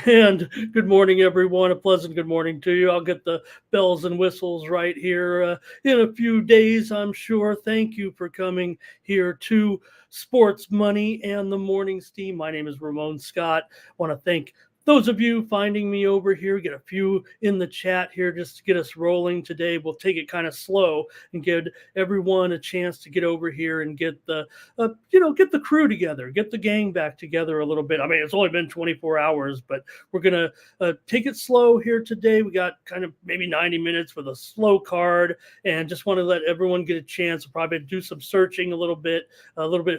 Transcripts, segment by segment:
And good morning, everyone. A pleasant good morning to you. I'll get the bells and whistles right here in a few days, I'm sure. Thank you for coming here to Sports Money and the Morning Steam. My name is Ramon Scott. I want to thank those of you finding me over here. Get a few in the chat here just to get us rolling today. We'll take it kind of slow and give everyone a chance to get over here and get the get the crew together, get the gang back together a little bit. I mean, it's only been 24 hours, but we're going to take it slow here today. We got kind of maybe 90 minutes with a slow card, and just want to let everyone get a chance to probably do some searching a little bit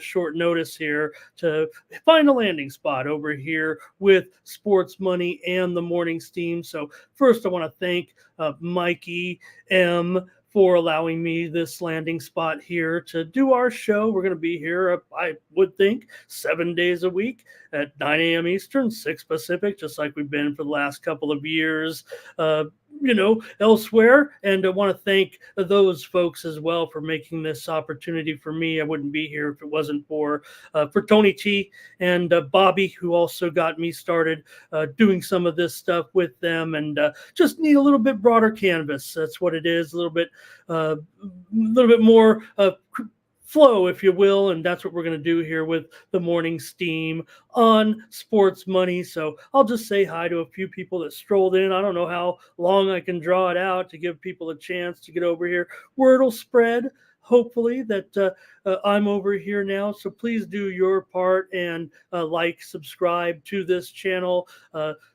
short notice here to find a landing spot over here with Sports Money and the Morning Steam. So first, I want to thank Mikey M for allowing me this landing spot here to do our show. We're going to be here, I would think, 7 days a week at 9 a.m. Eastern, 6 Pacific, just like we've been for the last couple of years, elsewhere. And I want to thank those folks as well for making this opportunity for me. I wouldn't be here if it wasn't for Tony T and Bobby, who also got me started doing some of this stuff with them, and just need a little bit broader canvas. That's what it is, a little bit more flow, if you will, and that's what we're going to do here with the Morning Steam on Sports Money. So I'll just say hi to a few people that strolled in. I don't know how long I can draw it out to give people a chance to get over here. Word will spread, hopefully, that I'm over here now. So please do your part and subscribe to this channel.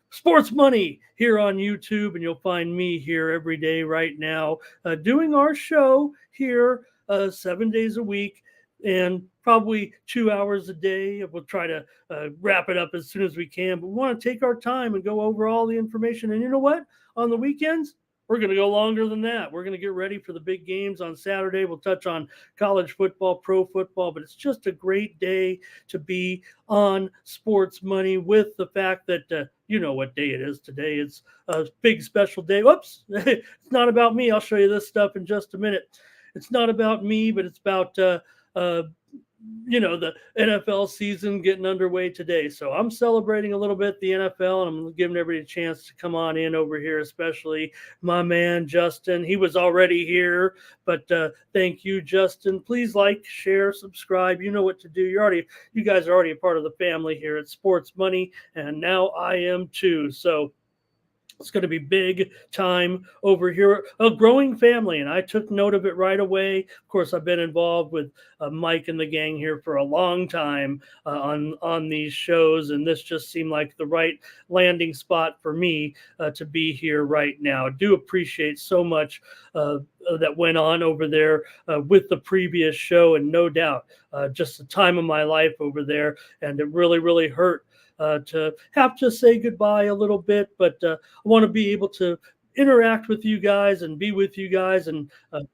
Sports Money here on YouTube, and you'll find me here every day right now doing our show here 7 days a week and probably 2 hours a day. We'll try to wrap it up as soon as we can, but we want to take our time and go over all the information. And you know what? On the weekends, we're going to go longer than that. We're going to get ready for the big games on Saturday. We'll touch on college football, pro football, but it's just a great day to be on Sports Money with the fact that you know what day it is today. It's a big special day. Whoops, it's not about me. I'll show you this stuff in just a minute. It's not about me, but it's about the NFL season getting underway today. So I'm celebrating a little bit the NFL, and I'm giving everybody a chance to come on in over here, especially my man Justin. He was already here, but thank you, Justin. Please like, share, subscribe. You know what to do. You guys are already a part of the family here at Sports Money, and now I am too. So it's going to be big time over here, a growing family, and I took note of it right away. Of course, I've been involved with Mike and the gang here for a long time on these shows, and this just seemed like the right landing spot for me to be here right now. I do appreciate so much that went on over there with the previous show, and no doubt just the time of my life over there, and it really, really hurt to have to say goodbye a little bit, but I want to be able to interact with you guys and be with you guys and talk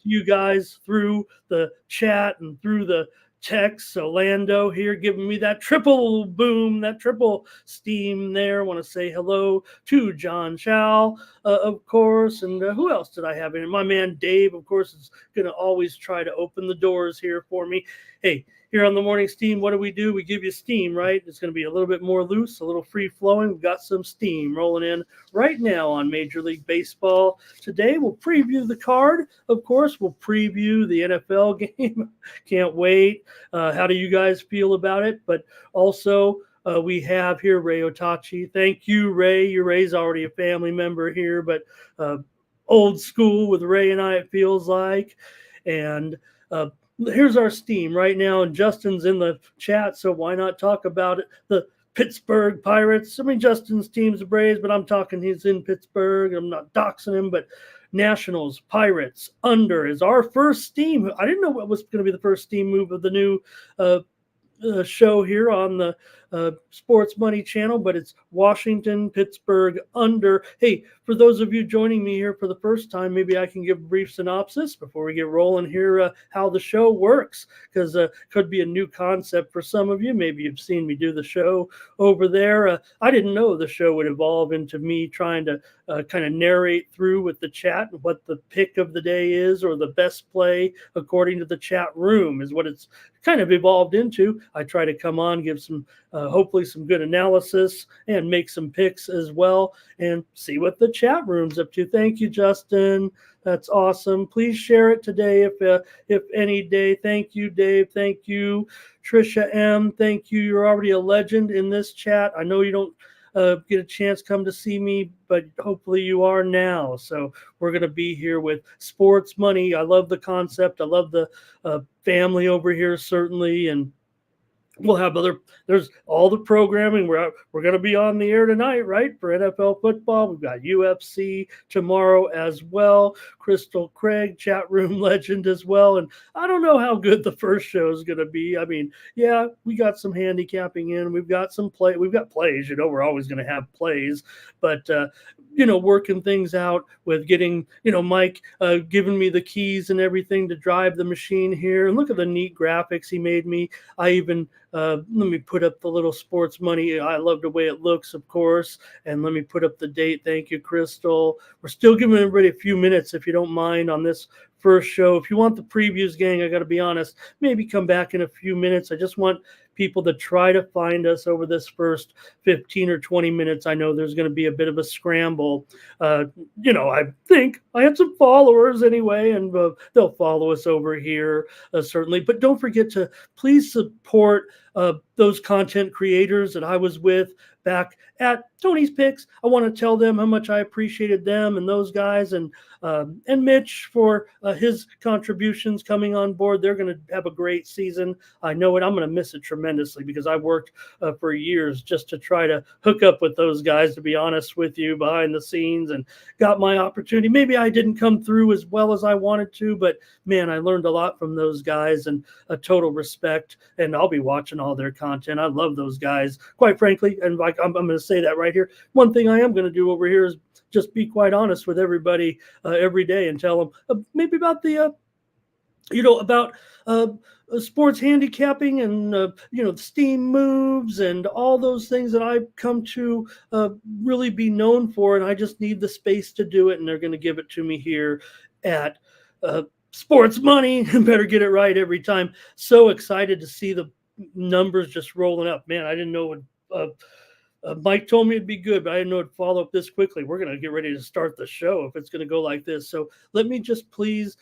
to you guys through the chat and through the text. So Lando here giving me that triple boom, that triple steam there. I want to say hello to John Chow, of course, and who else did I have in it? My man Dave, of course, is going to always try to open the doors here for me. Hey, here on the Morning Steam, what do? We give you steam, right? It's going to be a little bit more loose, a little free-flowing. We've got some steam rolling in right now on Major League Baseball. Today, we'll preview the card. Of course, we'll preview the NFL game. Can't wait. How do you guys feel about it? But also, we have here Ray Otachi. Thank you, Ray. Ray's already a family member here, but old school with Ray and I, it feels like. And here's our steam right now, and Justin's in the chat, so why not talk about it? The Pittsburgh Pirates. I mean, Justin's team's the Braves, but I'm talking he's in Pittsburgh. I'm not doxing him, but Nationals, Pirates, under is our first steam. I didn't know what was going to be the first steam move of the new show here on the Sports Money channel, but it's Washington, Pittsburgh, under. Hey, for those of you joining me here for the first time, maybe I can give a brief synopsis before we get rolling here, how the show works, because could be a new concept for some of you. Maybe you've seen me do the show over there. I didn't know the show would evolve into me trying to kind of narrate through with the chat and what the pick of the day is, or the best play according to the chat room is what it's kind of evolved into. I try to come on, give some hopefully some good analysis, and make some picks as well, and see what the chat room's up to. Thank you, Justin. That's awesome. Please share it today if any day. Thank you, Dave. Thank you, Trisha M. Thank you. You're already a legend in this chat. I know you don't get a chance come to see me, but hopefully you are now. So we're going to be here with Sports Money. I love the concept. I love the family over here, certainly, and we'll have there's all the programming. We're going to be on the air tonight, right? For NFL football. We've got UFC tomorrow as well. Crystal Craig, chat room legend as well. And I don't know how good the first show is going to be. I mean, yeah, we got some handicapping in. We've got some play. We've got plays. We're always going to have plays. But, working things out with getting, Mike giving me the keys and everything to drive the machine here. And look at the neat graphics he made me. I even let me put up the little Sports Money. I love the way it looks, of course. And let me put up the date. Thank you, Crystal. We're still giving everybody a few minutes, if you don't mind, on this first show. If you want the previews, gang, I got to be honest, maybe come back in a few minutes. I just want people to try to find us over this first 15 or 20 minutes. I know there's going to be a bit of a scramble. I think I had some followers anyway, and they'll follow us over here, certainly. But don't forget to please support those content creators that I was with back at Tony's Picks. I want to tell them how much I appreciated them and those guys, and Mitch for his contributions coming on board. They're going to have a great season. I know it. I'm going to miss it tremendously because I worked for years just to try to hook up with those guys, to be honest with you, behind the scenes, and got my opportunity. Maybe I didn't come through as well as I wanted to, but man, I learned a lot from those guys, and a total respect, and I'll be watching all their content. I love those guys, quite frankly, and like I'm going to say that right here. One thing I am going to do over here is just be quite honest with everybody every day and tell them maybe about the about sports handicapping and steam moves and all those things that I've come to really be known for, and I just need the space to do it, and they're going to give it to me here at Sports Money. Better get it right every time. So excited to see the numbers just rolling up. Man, I didn't know what Mike told me it'd be good, but I didn't know it'd follow up this quickly. We're going to get ready to start the show if it's going to go like this. So let me just please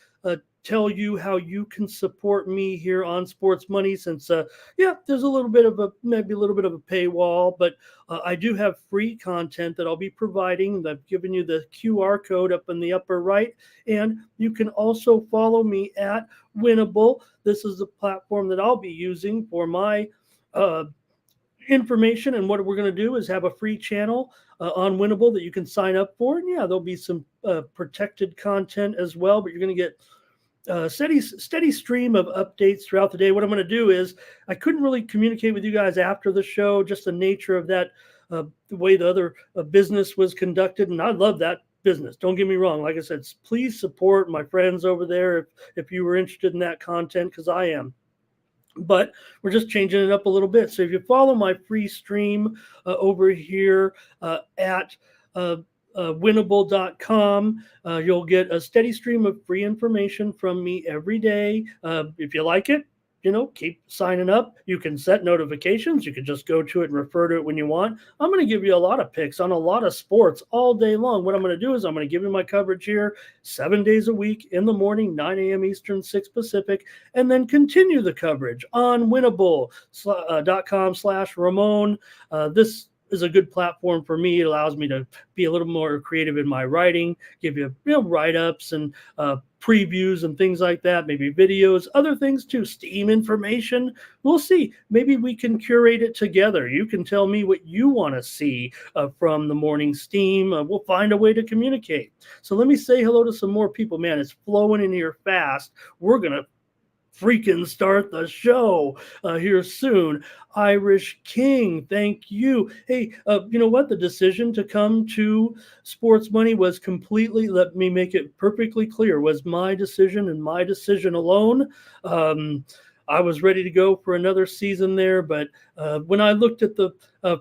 tell you how you can support me here on Sports Money, since there's a little bit of a paywall, but I do have free content that I'll be providing. I've given you the QR code up in the upper right, and you can also follow me at Winnable. This is the platform that I'll be using for my information, and what we're going to do is have a free channel on Winnable that you can sign up for, and there'll be some protected content as well, but you're going to get steady stream of updates throughout the day. What I'm going to do is, I couldn't really communicate with you guys after the show, just the nature of that, the way the other business was conducted, and I love that business. Don't get me wrong. Like I said, please support my friends over there if you were interested in that content, because I am. But we're just changing it up a little bit. So if you follow my free stream over here at winnable.com, you'll get a steady stream of free information from me every day. If you like it, keep signing up. You can set notifications. You can just go to it and refer to it when you want. I'm going to give you a lot of picks on a lot of sports all day long. What I'm going to do is I'm going to give you my coverage here 7 days a week in the morning, 9 a.m. Eastern, 6 Pacific, and then continue the coverage on winnable.com/Ramon. This is a good platform for me. It allows me to be a little more creative in my writing, give you, write-ups and previews and things like that, maybe videos, other things too, Steam information. We'll see. Maybe we can curate it together. You can tell me what you want to see from the morning Steam. We'll find a way to communicate. So let me say hello to some more people. Man, it's flowing in here fast. We're going to freaking start the show here soon. Irish King, thank you. Hey, you know what? The decision to come to Sports Money was completely, let me make it perfectly clear, was my decision and my decision alone. I was ready to go for another season there, but when I looked at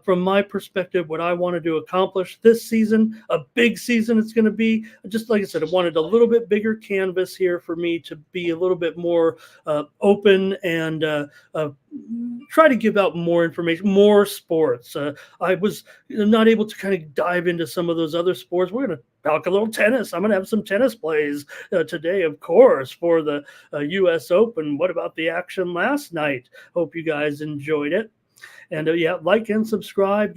from my perspective, what I wanted to accomplish this season, a big season it's going to be, just like I said, I wanted a little bit bigger canvas here for me to be a little bit more open and try to give out more information, more sports. I was not able to kind of dive into some of those other sports. We're going to talk a little tennis. I'm going to have some tennis plays today, of course, for the U.S. Open. What about the action last night? Hope you guys enjoyed it. And like and subscribe.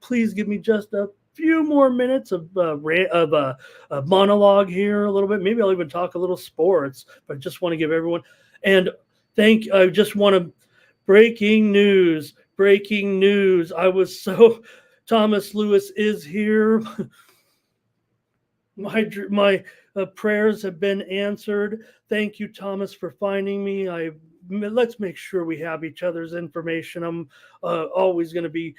Please give me just a few more minutes of a monologue here a little bit. Maybe I'll even talk a little sports, but I just want to give everyone I just want to breaking news. Thomas Lewis is here. My prayers have been answered. Thank you, Thomas, for finding me. Let's make sure we have each other's information. I'm always going to be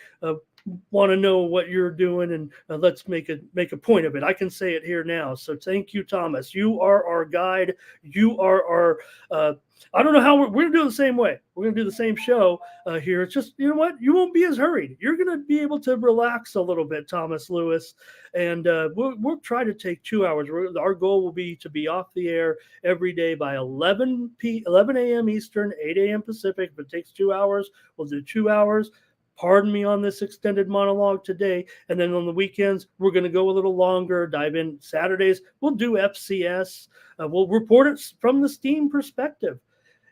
want to know what you're doing, and let's make a point of it. I can say it here now. So thank you, Thomas. You are our guide. You are our. I don't know how we're going to do it the same way. We're going to do the same show here. It's just, you know what? You won't be as hurried. You're going to be able to relax a little bit, Thomas Lewis. And we'll try to take 2 hours. Our goal will be to be off the air every day by 11 a.m. Eastern, 8 a.m. Pacific. If it takes 2 hours, we'll do 2 hours. Pardon me on this extended monologue today. And then on the weekends, we're going to go a little longer, dive in. Saturdays, we'll do FCS. We'll report it from the Steam perspective.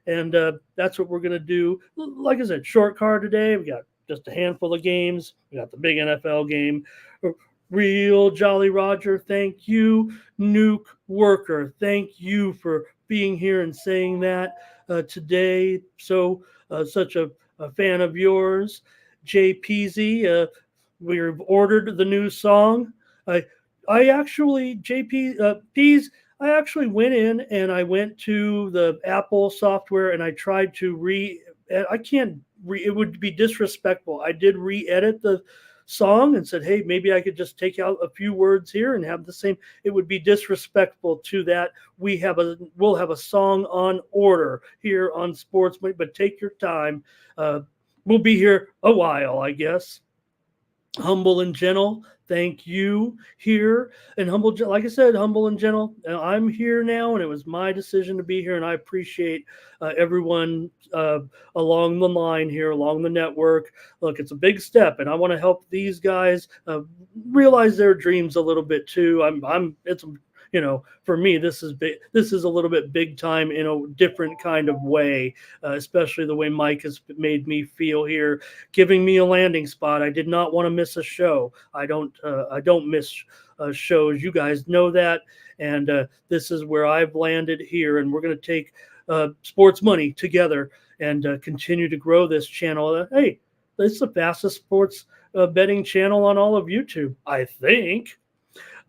And that's what we're going to do. Like I said, short card today. We got just a handful of games. We got the big NFL game. Real Jolly Roger, thank you. Nuke Worker, thank you for being here and saying that today. So such a fan of yours. JPZ, we've ordered the new song. I actually, Peas, I actually went in and I went to the Apple software and I tried to it would be disrespectful. I did re-edit the song and said, hey, maybe I could just take out a few words here and have the same. It would be disrespectful to that. We'll have a song on order here on Sportsman, but take your time. We'll be here a while, I guess. Humble and gentle, thank you here. And like I said, humble and gentle. I'm here now, and it was my decision to be here, and I appreciate everyone along the line here, along the network. Look, it's a big step, and I want to help these guys realize their dreams a little bit too. For me, this is big. This is a little bit big time in a different kind of way, especially the way Mike has made me feel here, giving me a landing spot. I did not want to miss a show. I don't miss shows. You guys know that, and this is where I've landed here, and we're going to take Sports Money together and continue to grow this channel. Hey, it's the fastest sports betting channel on all of YouTube, I think.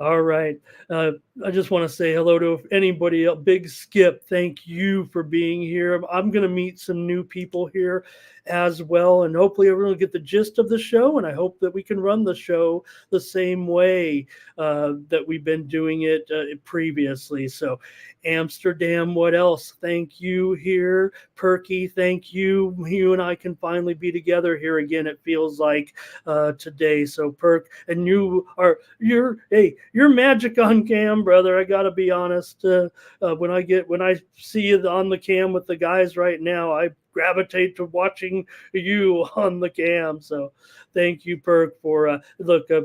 All right. I just want to say hello to anybody else. Big Skip, thank you for being here. I'm going to meet some new people here as well, and hopefully everyone will get the gist of the show, and I hope that we can run the show the same way that we've been doing it previously. So Amsterdam, what else? Thank you here. Perky, thank you. You and I can finally be together here again, it feels like today. So Perk, and your magic on camera am, brother. I got to be honest. When I see you on the cam with the guys right now, I gravitate to watching you on the cam. So thank you, Perk, for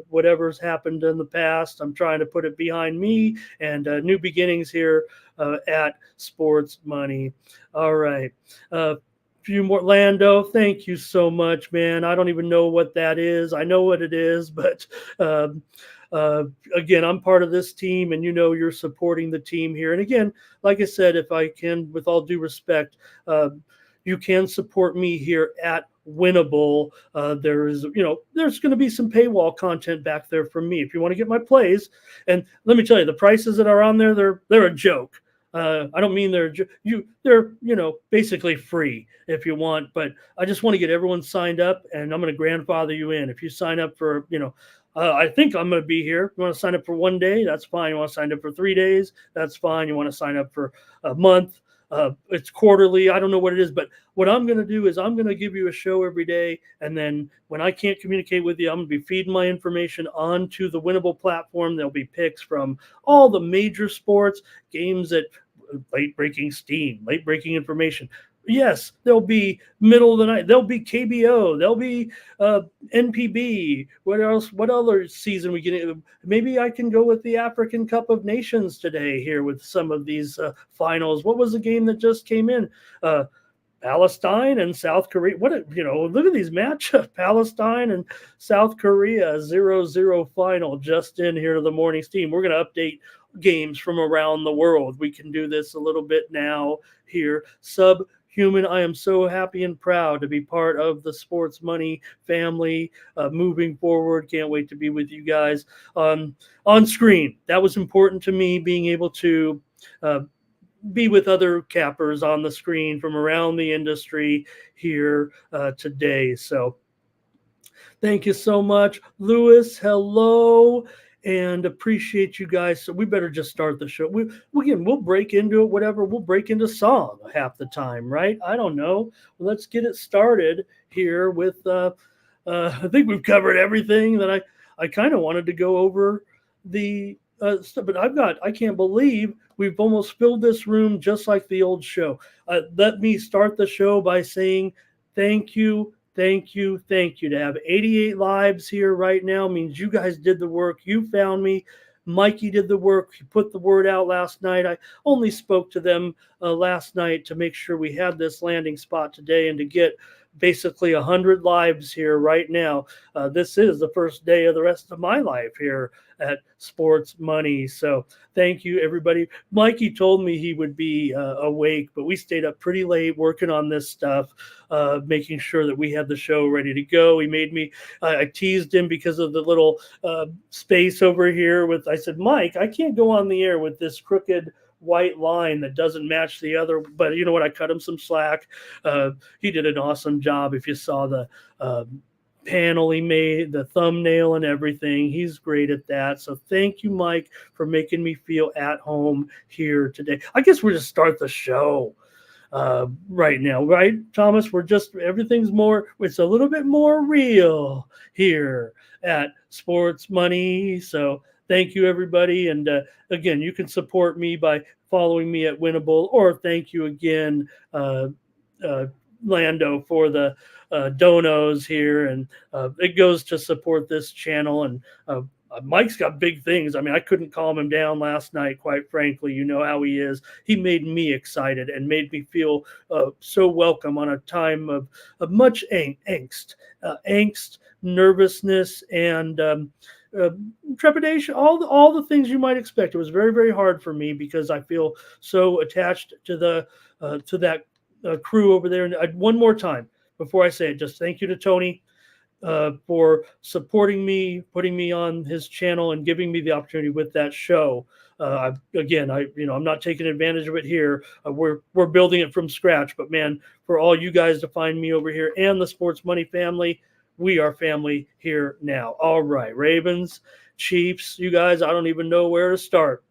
whatever's happened in the past. I'm trying to put it behind me and new beginnings here at Sports Money. All right. Few more. Lando, thank you so much, man. I don't even know what that is. I know what it is, but again, I'm part of this team, and you're supporting the team here. And again, like I said, if I can, with all due respect, you can support me here at Winnable. There's going to be some paywall content back there from me if you want to get my plays. And let me tell you, the prices that are on there, they're a joke. I don't mean they're basically free if you want, but I just want to get everyone signed up, and I'm going to grandfather you in. If you sign up for, I think I'm going to be here. You want to sign up for 1 day? That's fine. You want to sign up for 3 days? That's fine. You want to sign up for a month? It's quarterly. I don't know what it is, but what I'm going to do is I'm going to give you a show every day. And then when I can't communicate with you, I'm going to be feeding my information onto the Winnable platform. There'll be picks from all the major sports, games that late breaking steam, late breaking information. Yes, there'll be middle of the night. There'll be KBO. There'll be NPB. What else? What other season we get? Maybe I can go with the African Cup of Nations today here with some of these finals. What was the game that just came in? Palestine and South Korea. Look at these matchups. Palestine and South Korea 0-0 final just in here to the morning steam. We're going to update games from around the world. We can do this a little bit now here. Subhuman, I am so happy and proud to be part of the Sports Money family moving forward. Can't wait to be with you guys on screen. That was important to me, being able to be with other cappers on the screen from around the industry here today. So thank you so much. Lewis, hello. And appreciate you guys. So we better just start the show. We'll break into it, whatever. We'll break into song half the time, right? I don't know. Let's get it started here with, I think we've covered everything that I kind of wanted to go over the stuff, but I can't believe we've almost filled this room just like the old show. Let me start the show by saying thank you. Thank you. To have 88 lives here right now means you guys did the work. You found me. Mikey did the work. He put the word out last night. I only spoke to them last night to make sure we had this landing spot today and to get basically 100 lives here right now. This is the first day of the rest of my life here at Sports Money. So thank you, everybody. Mikey told me he would be awake, but we stayed up pretty late working on this stuff, making sure that we had the show ready to go. He made me, I teased him because of the little space over here I said, Mike, I can't go on the air with this crooked white line that doesn't match the other, but you know what? I cut him some slack. He did an awesome job. If you saw the panel he made, the thumbnail and everything, he's great at that. So thank you, Mike, for making me feel at home here today. I guess we'll just start the show right now, right, Thomas? It's a little bit more real here at Sports Money. So thank you, everybody. And again, you can support me by following me at Winnable, or thank you again, Lando, for the donos here. And it goes to support this channel. And Mike's got big things. I mean, I couldn't calm him down last night, quite frankly. You know how he is. He made me excited and made me feel so welcome on a time of much angst, nervousness, and trepidation, all the things you might expect. It was very, very hard for me because I feel so attached to that crew over there. And one more time before I say it, just thank you to Tony for supporting me, putting me on his channel, and giving me the opportunity with that show. I'm not taking advantage of it here. We're building it from scratch. But man, for all you guys to find me over here and the Sports Money family, we are family here now. All right, Ravens, Chiefs, you guys, I don't even know where to start.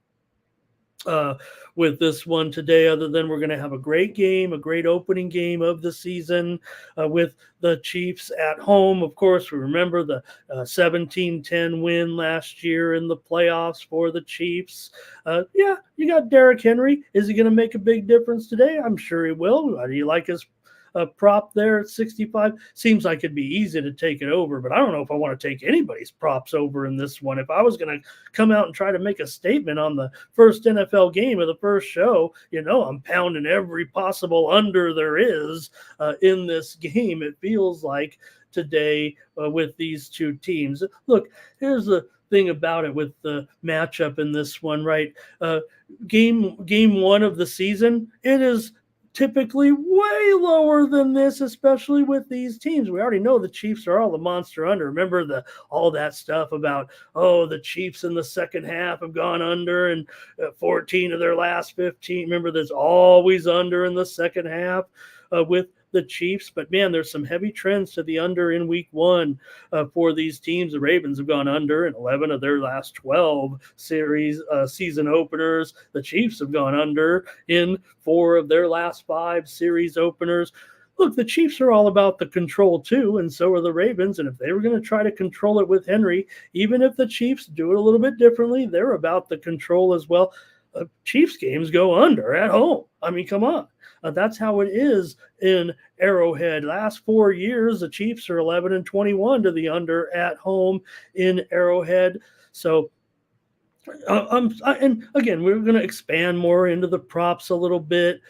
uh, with this one today, other than we're going to have a great game, a great opening game of the season with the Chiefs at home. Of course, we remember the 17-10 win last year in the playoffs for the Chiefs. Yeah, you got Derrick Henry. Is he going to make a big difference today? I'm sure he will. Do you like his prop there at 65? Seems like it'd be easy to take it over, but I don't know if I want to take anybody's props over in this one. If I was going to come out and try to make a statement on the first NFL game of the first show, I'm pounding every possible under there is in this game. It feels like today with these two teams. Look, here's the thing about it with the matchup in this one, right? Game one of the season, it is typically way lower than this, especially with these teams. We already know the Chiefs are all the monster under. Remember all that stuff about, the Chiefs in the second half have gone under and 14 of their last 15. Remember, there's always under in the second half with the Chiefs. But, man, there's some heavy trends to the under in week one for these teams. The Ravens have gone under in 11 of their last 12 series season openers. The Chiefs have gone under in 4 of their last 5 series openers. Look, the Chiefs are all about the control too, and so are the Ravens. And if they were going to try to control it with Henry, even if the Chiefs do it a little bit differently, they're about the control as well. Chiefs games go under at home. I mean, come on. That's how it is in Arrowhead. Last 4 years, the Chiefs are 11-21 to the under at home in Arrowhead. So, and again, we're going to expand more into the props a little bit,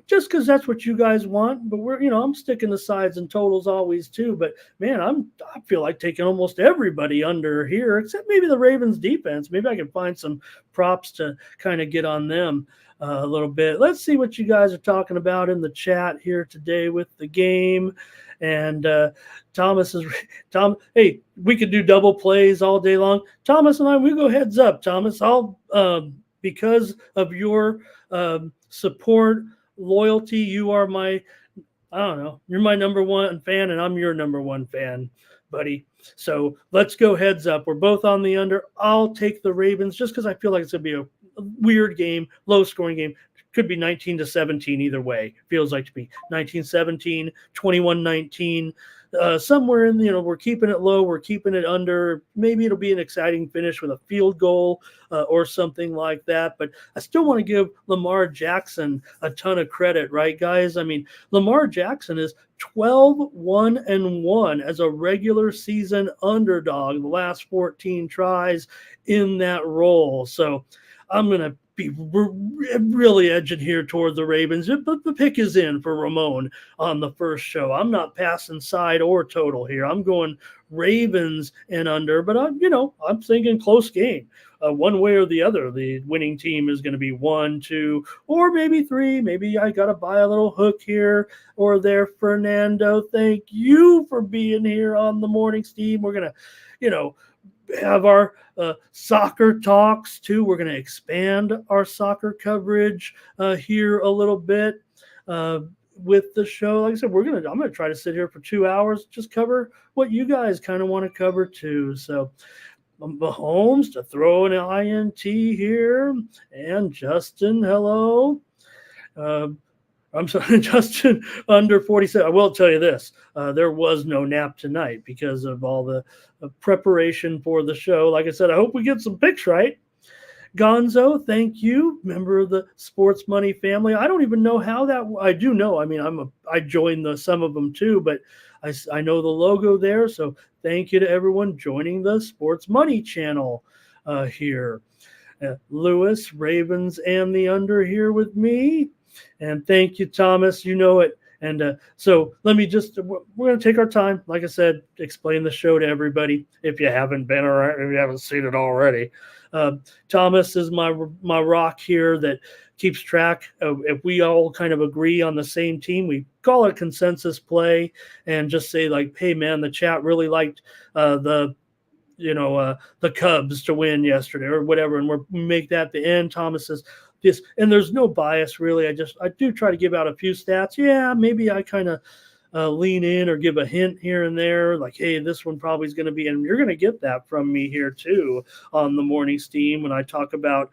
just because that's what you guys want. But I'm sticking to sides and totals always too. But man, I feel like taking almost everybody under here, except maybe the Ravens defense. Maybe I can find some props to kind of get on them a little bit. Let's see what you guys are talking about in the chat here today with the game. And Thomas, hey, we could do double plays all day long. Thomas and I, we go heads up. Thomas, I'll because of your support, loyalty, you are you're my number one fan, and I'm your number one fan, buddy. So let's go heads up. We're both on the under. I'll take the Ravens just because I feel like it's going to be a weird game, low scoring game. Could be 19-17 either way. Feels like to be 19-17, 21-19, somewhere in we're keeping it low, we're keeping it under. Maybe it'll be an exciting finish with a field goal or something like that. But I still want to give Lamar Jackson a ton of credit, right, guys? I mean, Lamar Jackson is 12-1-1 as a regular season underdog the last 14 tries in that role. So I'm going to be really edging here toward the Ravens, but the pick is in for Ramon on the first show. I'm not passing side or total here. I'm going Ravens and under, but I'm thinking close game. One way or the other, the winning team is going to be 1, 2, or maybe 3. Maybe I got to buy a little hook here or there. Fernando, thank you for being here on the morning, Steve. We're going to, have our soccer talks too. We're going to expand our soccer coverage here a little bit with the show. Like I said, I'm going to try to sit here for 2 hours, just cover what you guys kind of want to cover too. So Mahomes to throw an INT here, and Justin, hello. I'm sorry, Justin, under 47. I will tell you this. There was no nap tonight because of all the preparation for the show. Like I said, I hope we get some picks right. Gonzo, thank you. Member of the Sports Money family. I don't even know how that – I do know. I mean, I joined some of them too, but I know the logo there. So thank you to everyone joining the Sports Money channel here. Lewis, Ravens, and the under here with me. And thank you, Thomas. You know it. And so we're going to take our time. Like I said, explain the show to everybody if you haven't been or if you haven't seen it already. Thomas is my rock here that keeps track of if we all kind of agree on the same team. We call it consensus play and just say like, hey, man, the chat really liked the Cubs to win yesterday or whatever. And we make that the end. Thomas says, this, and there's no bias really. I do try to give out a few stats. Yeah, maybe I kind of lean in or give a hint here and there, like, hey, this one probably is going to be, and you're going to get that from me here too on the morning steam when I talk about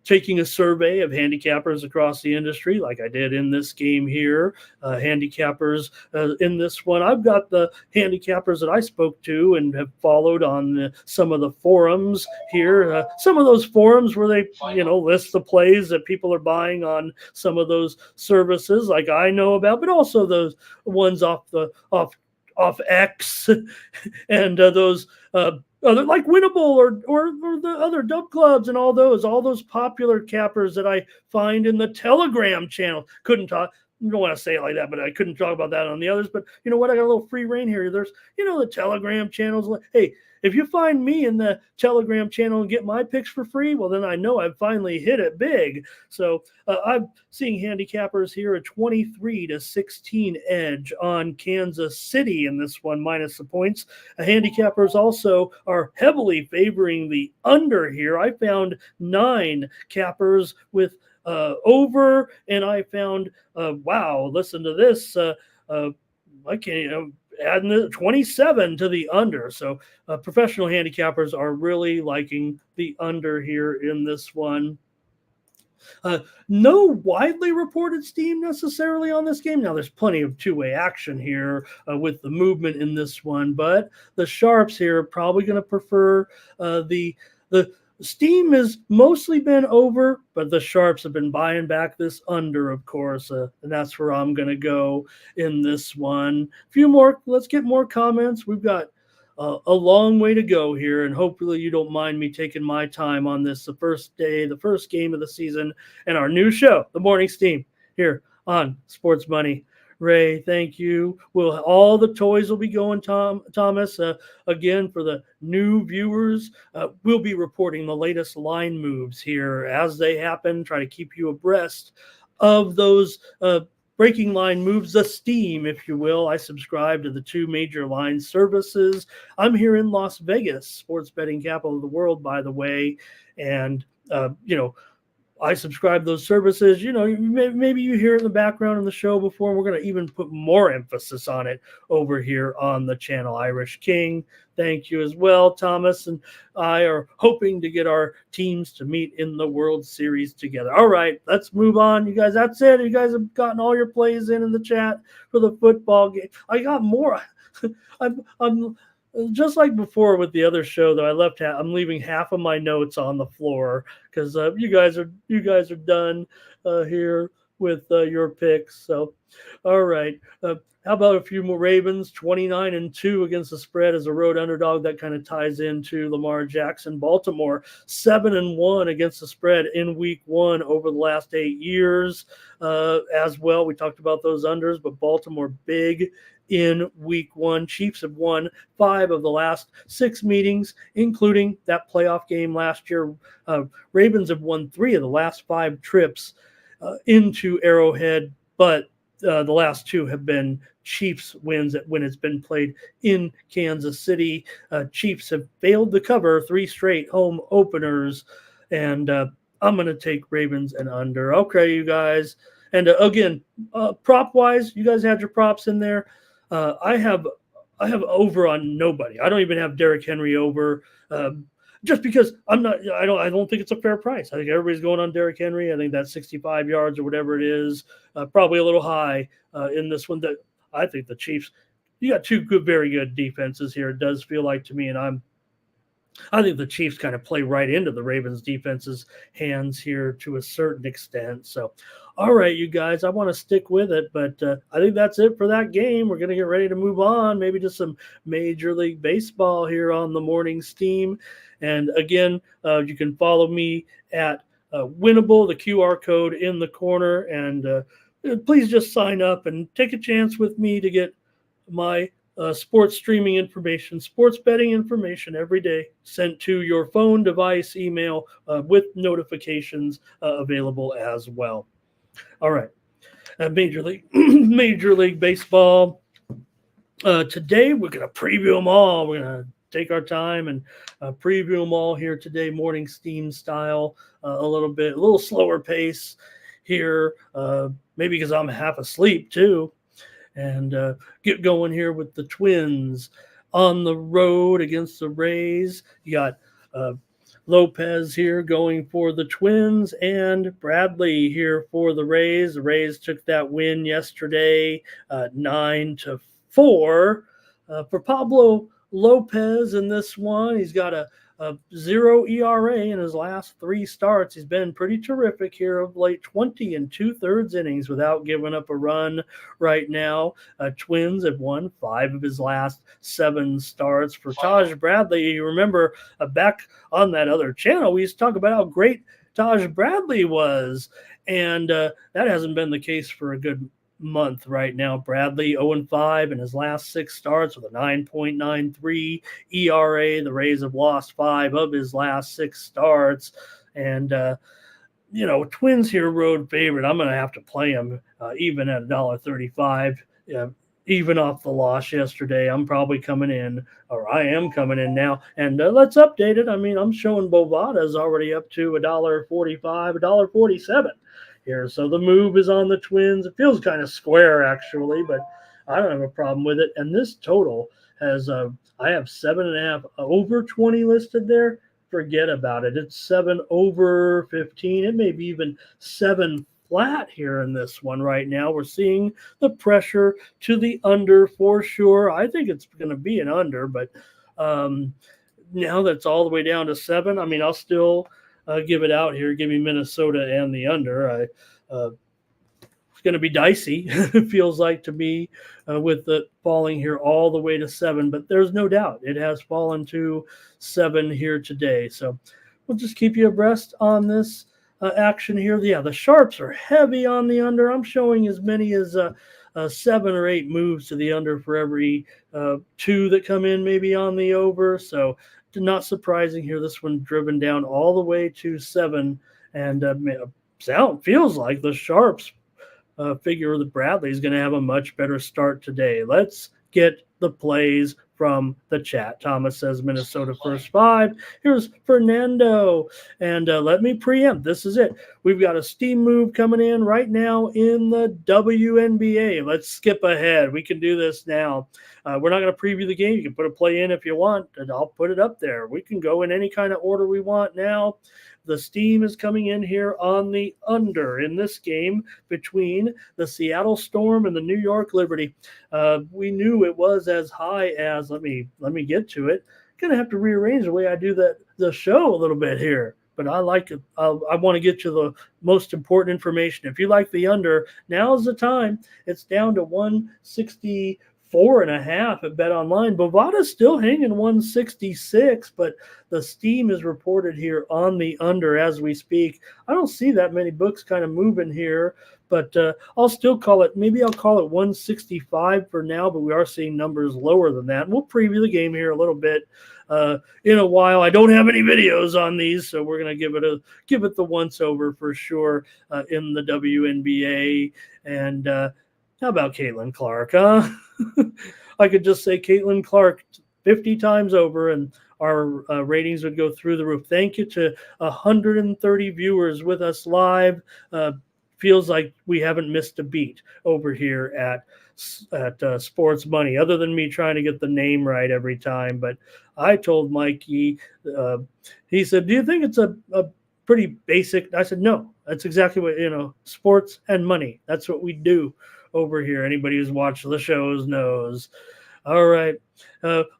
taking a survey of handicappers across the industry, like I did in this game here. Handicappers in this one, I've got the handicappers that I spoke to and have followed on some of the forums here. Some of those forums where they, list the plays that people are buying on some of those services, like I know about, but also those ones off X and those other like Winnable or the other Dub Clubs and all those popular cappers that I find in the Telegram channel. Couldn't talk. I don't want to say it like that, but I couldn't talk about that on the others. But you know what? I got a little free reign here. There's, the Telegram channels. Hey, if you find me in the Telegram channel and get my picks for free, well, then I know I've finally hit it big. So I'm seeing handicappers here a 23-16 edge on Kansas City in this one, minus the points. Handicappers also are heavily favoring the under here. I found 9 cappers with over, and I found wow, listen to this, I can't adding the 27 to the under. So professional handicappers are really liking the under here in this one. No widely reported steam necessarily on this game. Now, there's plenty of two-way action here with the movement in this one, but the sharps here are probably going to prefer the steam has mostly been over, but the sharps have been buying back this under, of course, and that's where I'm going to go in this one. A few more. Let's get more comments. We've got a long way to go here, and hopefully you don't mind me taking my time on this, the first game of the season, and our new show, The Morning Steam, here on Sports Money. Ray, thank you. All the toys will be going, Thomas. Again, for the new viewers, we'll be reporting the latest line moves here as they happen. Try to keep you abreast of those breaking line moves, the steam, if you will. I subscribe to the 2 major line services. I'm here in Las Vegas, sports betting capital of the world, by the way. And, I subscribe to those services. Maybe you hear it in the background in the show before. We're going to even put more emphasis on it over here on the channel. Irish King, thank you as well. Thomas and I are hoping to get our teams to meet in the World Series together. All right, let's move on. You guys, that's it. You guys have gotten all your plays in the chat for the football game. I got more. I'm just like before with the other show, though. I'm leaving half of my notes on the floor because you guys are done here with your picks. So, all right. How about a few more Ravens? 29-2 against the spread as a road underdog. That kind of ties into Lamar Jackson. Baltimore 7-1 against the spread in Week 1 over the last 8 years as well. We talked about those unders, but Baltimore big in Week 1. Chiefs have won 5 of the last 6 meetings, including that playoff game last year. Ravens have won 3 of the last 5 trips into Arrowhead, but the last 2 have been Chiefs wins when it's been played in Kansas City. Chiefs have failed to cover 3 straight home openers, and I'm going to take Ravens and under. Okay, you guys. And again, prop-wise, you guys had your props in there. I have over on nobody. I don't even have Derrick Henry over, just because I don't think it's a fair price. I think everybody's going on Derrick Henry. I think that 65 yards or whatever it is, probably a little high in this one. That I think the Chiefs. You got 2 very good defenses here. It does feel like to me, and I think the Chiefs kind of play right into the Ravens defense's hands here to a certain extent. So, all right, you guys, I want to stick with it, but I think that's it for that game. We're going to get ready to move on, maybe to some Major League Baseball here on the Morning Steam. And again, you can follow me at Winnable, the QR code in the corner, and please just sign up and take a chance with me to get my sports streaming information, sports betting information every day sent to your phone, device, email with notifications available as well. All right, Major League Baseball. Today we're going to preview them all. We're going to take our time and preview them all here today, morning steam style, a little slower pace here, maybe because I'm half asleep too. And get going here with the Twins on the road against the Rays. You got Lopez here going for the Twins, and Bradley here for the Rays. The Rays took that win yesterday, 9-4. For Pablo Lopez in this one, he's got a 0 ERA in his last 3 starts. He's been pretty terrific here of late, 20 2/3 innings without giving up a run right now. Twins have won 5 of his last 7 starts. For Taj Bradley, you remember back on that other channel, we used to talk about how great Taj Bradley was, and that hasn't been the case for a good month right now. Bradley 0-5 in his last 6 starts with a 9.93 ERA. The Rays have lost 5 of his last 6 starts, and Twins here road favorite. I'm going to have to play them even at $1.35. Even off the loss yesterday. I'm probably coming in, or I am coming in now. And let's update it. I mean, I'm showing Bovada's already up to $1.45, $1.47 here. So the move is on the Twins. It feels kind of square, actually, but I don't have a problem with it. And this total has, I have 7.5 over 20 listed there. Forget about it. It's 7 over 15. It may be even 7 flat here in this one right now. We're seeing the pressure to the under for sure. I think it's going to be an under, but now that's all the way down to 7. I mean, I'll still give it out here. Give me Minnesota and the under. It's going to be dicey, it feels like to me, with the falling here all the way to 7, but there's no doubt it has fallen to 7 here today. So we'll just keep you abreast on this action here. Yeah, the sharps are heavy on the under. I'm showing as many as 7 or 8 moves to the under for every 2 that come in maybe on the over. So not surprising here. This one driven down all the way to 7, and feels like the sharps figure that Bradley is going to have a much better start today. Let's get the plays from the chat. Thomas says Minnesota first 5. Here's Fernando. And let me preempt. This is it. We've got a steam move coming in right now in the WNBA. Let's skip ahead. We can do this now. We're not going to preview the game. You can put a play in if you want, and I'll put it up there. We can go in any kind of order we want now. The steam is coming in here on the under in this game between the Seattle Storm and the New York Liberty. We knew it was as high as, let me get to it. Going to have to rearrange the way I do the show a little bit here. But I like it. I want to get you the most important information. If you like the under, now's the time. It's down to 164.5 at Bet Online. Bovada's still hanging 166, but the steam is reported here on the under as we speak. I don't see that many books kind of moving here, but I'll still call it, maybe I'll call it 165 for now, but we are seeing numbers lower than that. And we'll preview the game here a little bit in a while. I don't have any videos on these, so we're going to give it the once over for sure in the WNBA. And how about Caitlin Clark, huh? I could just say Caitlin Clark 50 times over, and our ratings would go through the roof. Thank you to 130 viewers with us live. Feels like we haven't missed a beat over here at Sports Money, other than me trying to get the name right every time. But I told Mikey, he said, do you think it's a pretty basic? I said, no, that's exactly what, sports and money. That's what we do over here. Anybody who's watched the shows knows. All right.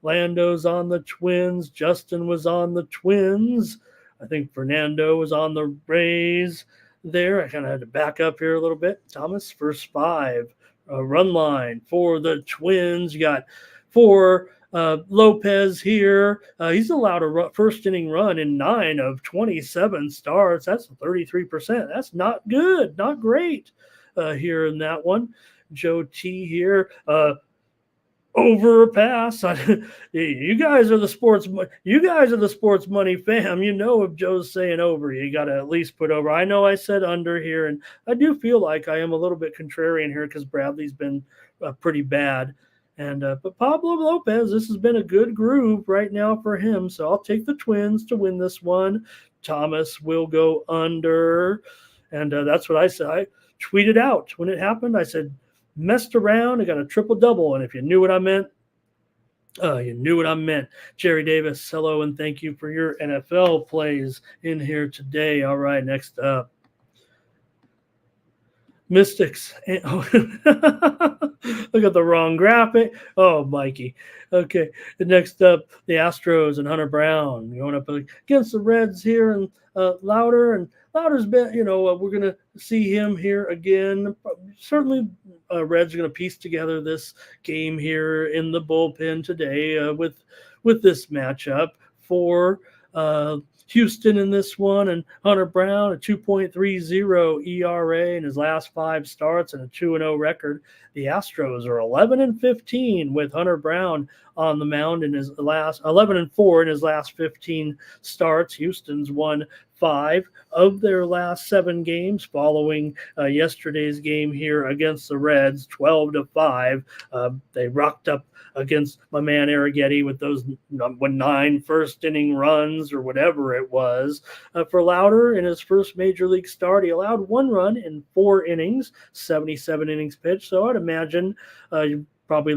Lando's on the Twins. Justin was on the Twins. I think Fernando was on the Rays there. I kind of had to back up here a little bit. Thomas, first 5. Run line for the Twins. You got for Lopez here. He's allowed a first inning run in 9 of 27 starts. That's 33%. That's not good. Not great here in that one. Joe T here. Over a pass. You guys are the sports money fam. If Joe's saying over, you got to at least put over. I know I said under here, and I do feel like I am a little bit contrarian here because Bradley's been pretty bad. And but Pablo Lopez, this has been a good groove right now for him. So I'll take the Twins to win this one. Thomas will go under, and that's what I said. I tweeted out when it happened. I said, messed around. I got a triple double, and if you knew what I meant, You knew what I meant. Jerry Davis, hello, and thank you for your NFL plays in here today. All right, next up. Mystics. Oh, look at the wrong graphic. Oh, Mikey. Okay. Next up, the Astros and Hunter Brown going up against the Reds here, and Louder. And Louder's been, we're going to see him here again. Certainly, Reds are going to piece together this game here in the bullpen today with this matchup for Houston in this one, and Hunter Brown, a 2.30 ERA in his last 5 starts and a 2-0 record. The Astros are 11-15 with Hunter Brown on the mound in his last 11-4 in his last 15 starts. Houston's won 5 of their last 7 games following yesterday's game here against the Reds, 12-5. They rocked up against my man Arrighetti with those 9 first inning runs or whatever it was. For Louder, in his first major league start, he allowed 1 run in 4 innings, 77 innings pitched. So I'd imagine you're probably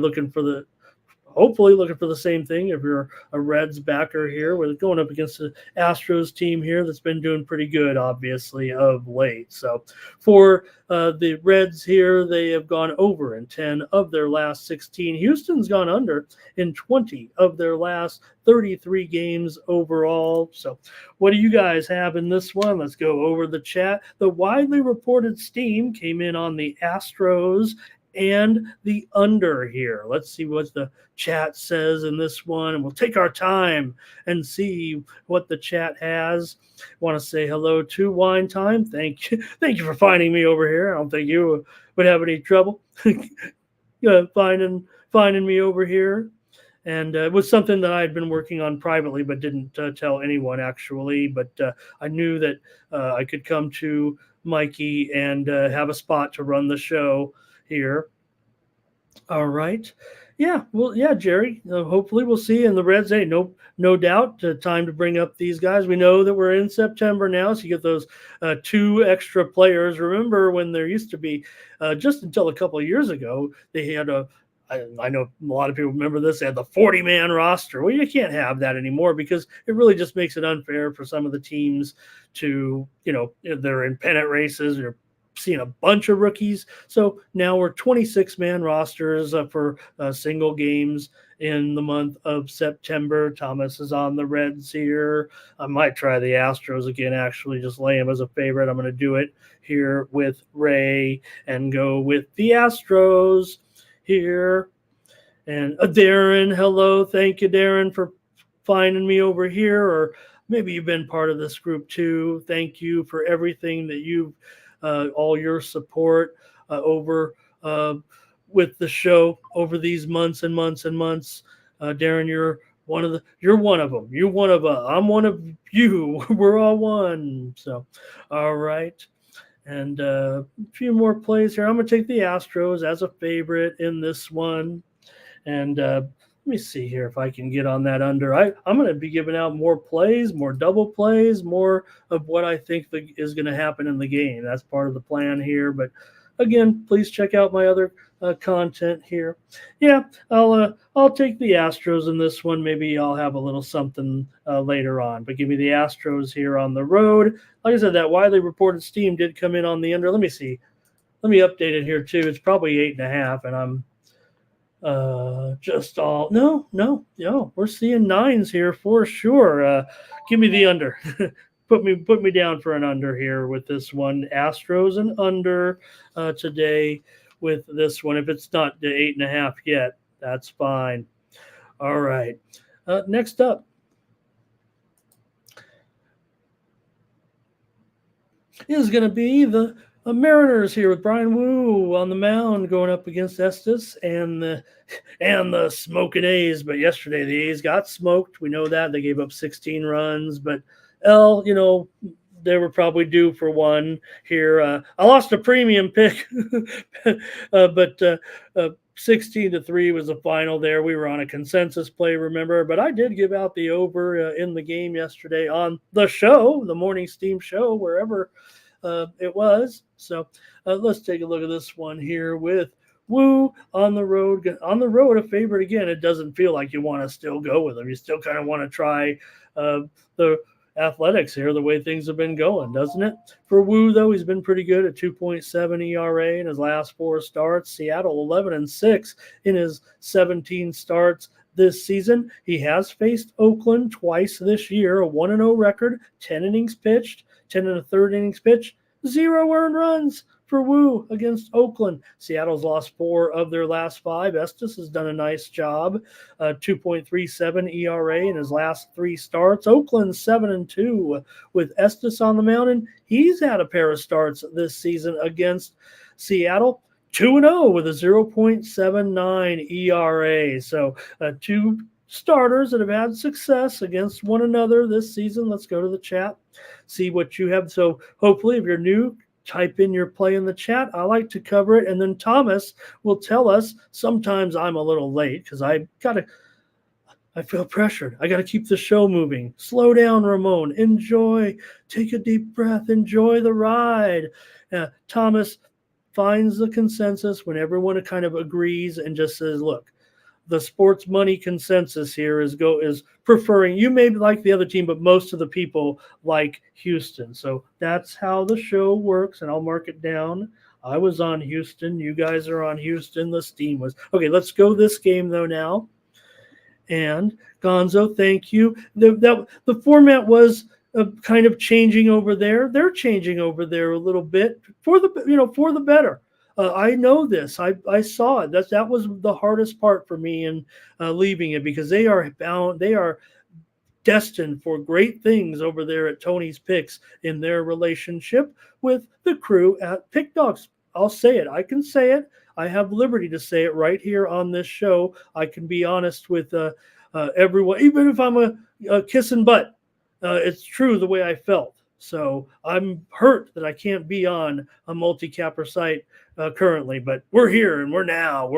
hopefully looking for the same thing if you're a Reds backer here. We're going up against the Astros team here that's been doing pretty good, obviously, of late. So for the Reds here, they have gone over in 10 of their last 16. Houston's gone under in 20 of their last 33 games overall. So what do you guys have in this one? Let's go over the chat. The widely reported steam came in on the Astros and the under here. Let's see what the chat says in this one, and we'll take our time and see what the chat has. Want to say hello to Wine Time. Thank you for finding me over here. I don't think you would have any trouble finding me over here. And it was something that I had been working on privately, but didn't tell anyone actually. But I knew that I could come to Mikey and have a spot to run the show here. All right. Yeah. Well, yeah, Jerry. Hopefully we'll see. And the Reds, hey, no doubt, time to bring up these guys. We know that we're in September now, so you get those 2 extra players. Remember when there used to be, just until a couple of years ago, they had I know a lot of people remember this. They had the 40-man roster. Well, you can't have that anymore because it really just makes it unfair for some of the teams to, they're in pennant races. You're seeing a bunch of rookies. So now we're 26-man rosters for single games in the month of September. Thomas is on the Reds here. I might try the Astros again, actually, just lay him as a favorite. I'm going to do it here with Ray and go with the Astros here. And Darren, hello. Thank you, Darren, for finding me over here. Or maybe you've been part of this group too. Thank you for everything that you've all your support over with the show over these months and months and months. Darren, you're one of them. You're one of us. I'm one of you. We're all one. So, all right. And a few more plays here. I'm going to take the Astros as a favorite in this one. And let me see here if I can get on that under. I'm going to be giving out more plays, more double plays, more of what I think is going to happen in the game. That's part of the plan here. But again, please check out my other content here. Yeah, I'll take the Astros in this one. Maybe I'll have a little something later on. But give me the Astros here on the road. Like I said, that widely reported steam did come in on the under. Let me see. Let me update it here too. It's probably 8.5, and I'm just all no, we're seeing 9s here for sure. Give me the under. put me down for an under here with this one. Astros and under today with this one. If it's not the 8.5 yet, that's fine. All right. Next up is going to be the Mariners here with Brian Wu on the mound going up against Estes and the smoking A's. But yesterday the A's got smoked. We know that. They gave up 16 runs. But, they were probably due for one here. I lost a premium pick, but 16-3 was the final there. We were on a consensus play, remember? But I did give out the over in the game yesterday on the show, the Morning Steam show, wherever it was. So let's take a look at this one here with Woo on the road. On the road, a favorite again. It doesn't feel like you want to still go with them. You still kind of want to try the Athletics here, the way things have been going, doesn't it? For Woo, though, he's been pretty good at 2.7 ERA in his last 4 starts. Seattle 11-6 in his 17 starts this season. He has faced Oakland twice this year, a 1-0 record, 10 innings pitched, 10 1/3 innings pitched, 0 earned runs for Woo against Oakland. Seattle's lost 4 of their last 5. Estes has done a nice job, 2.37 ERA in his last 3 starts. Oakland 7-2 with Estes on the mound, and he's had a pair of starts this season against Seattle. 2-0 with a 0.79 ERA. So 2 starters that have had success against one another this season. Let's go to the chat, see what you have. So hopefully if you're new, type in your play in the chat. I like to cover it. And then Thomas will tell us. Sometimes I'm a little late because I feel pressured. I got to keep the show moving. Slow down, Ramon. Enjoy. Take a deep breath. Enjoy the ride. Thomas finds the consensus when everyone kind of agrees and just says, look, the sports money consensus here is preferring, you may like the other team, but most of the people like Houston. So that's how the show works, and I'll mark it down. I was on Houston. You guys are on Houston. The steam was. Okay, let's go this game, though, now. And Gonzo, thank you. The format was kind of changing over there. They're changing over there a little bit for the better. I know this. I saw it. That was the hardest part for me in leaving it, because they are destined for great things over there at Tony's Picks in their relationship with the crew at Pick Dogs. I'll say it. I can say it. I have liberty to say it right here on this show. I can be honest with everyone, even if I'm a kissing butt. It's true the way I felt. So I'm hurt that I can't be on a multi-capper site currently, but we're here and we're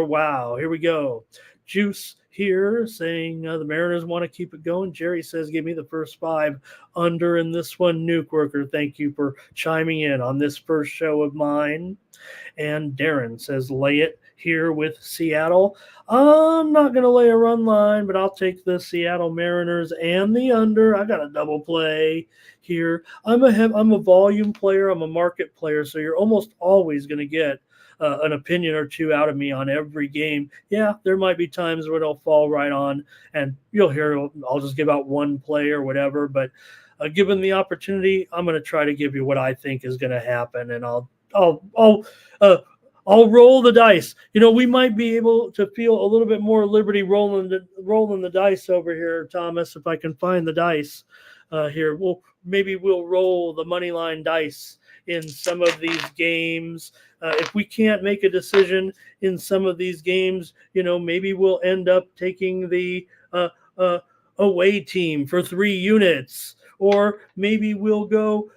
wow. Here we go. Juice here saying the Mariners want to keep it going. Jerry says, give me the first 5 under in this one. Nuke Worker, thank you for chiming in on this first show of mine. And Darren says, lay it here with Seattle. I'm not going to lay a run line, but I'll take the Seattle Mariners and the under. I got a double play here. I'm a volume player. I'm a market player, so you're almost always going to get an opinion or two out of me on every game. Yeah, there might be times where it'll fall right on, and you'll hear I'll just give out one play or whatever. But given the opportunity, I'm going to try to give you what I think is going to happen, and I'll roll the dice. We might be able to feel a little bit more liberty rolling the dice over here, Thomas, if I can find the dice here. Maybe we'll roll the money line dice in some of these games. If we can't make a decision in some of these games, maybe we'll end up taking the away team for 3 units, or maybe we'll go.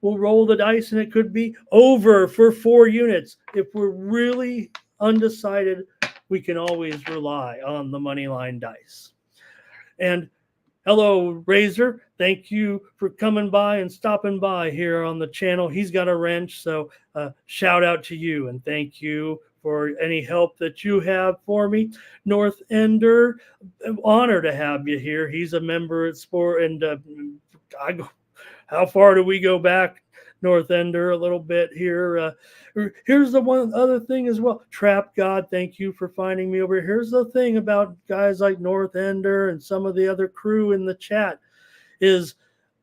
We'll roll the dice and it could be over for 4 units. If we're really undecided, we can always rely on the money line dice. And hello, Razor. Thank you for coming by and stopping by here on the channel. He's got a wrench, so shout out to you and thank you for any help that you have for me. North Ender, honor to have you here. He's a member at Sport, and how far do we go back, North Ender? A little bit here. Here's the one other thing as well. Trap God, thank you for finding me over here. Here's the thing about guys like North Ender and some of the other crew in the chat is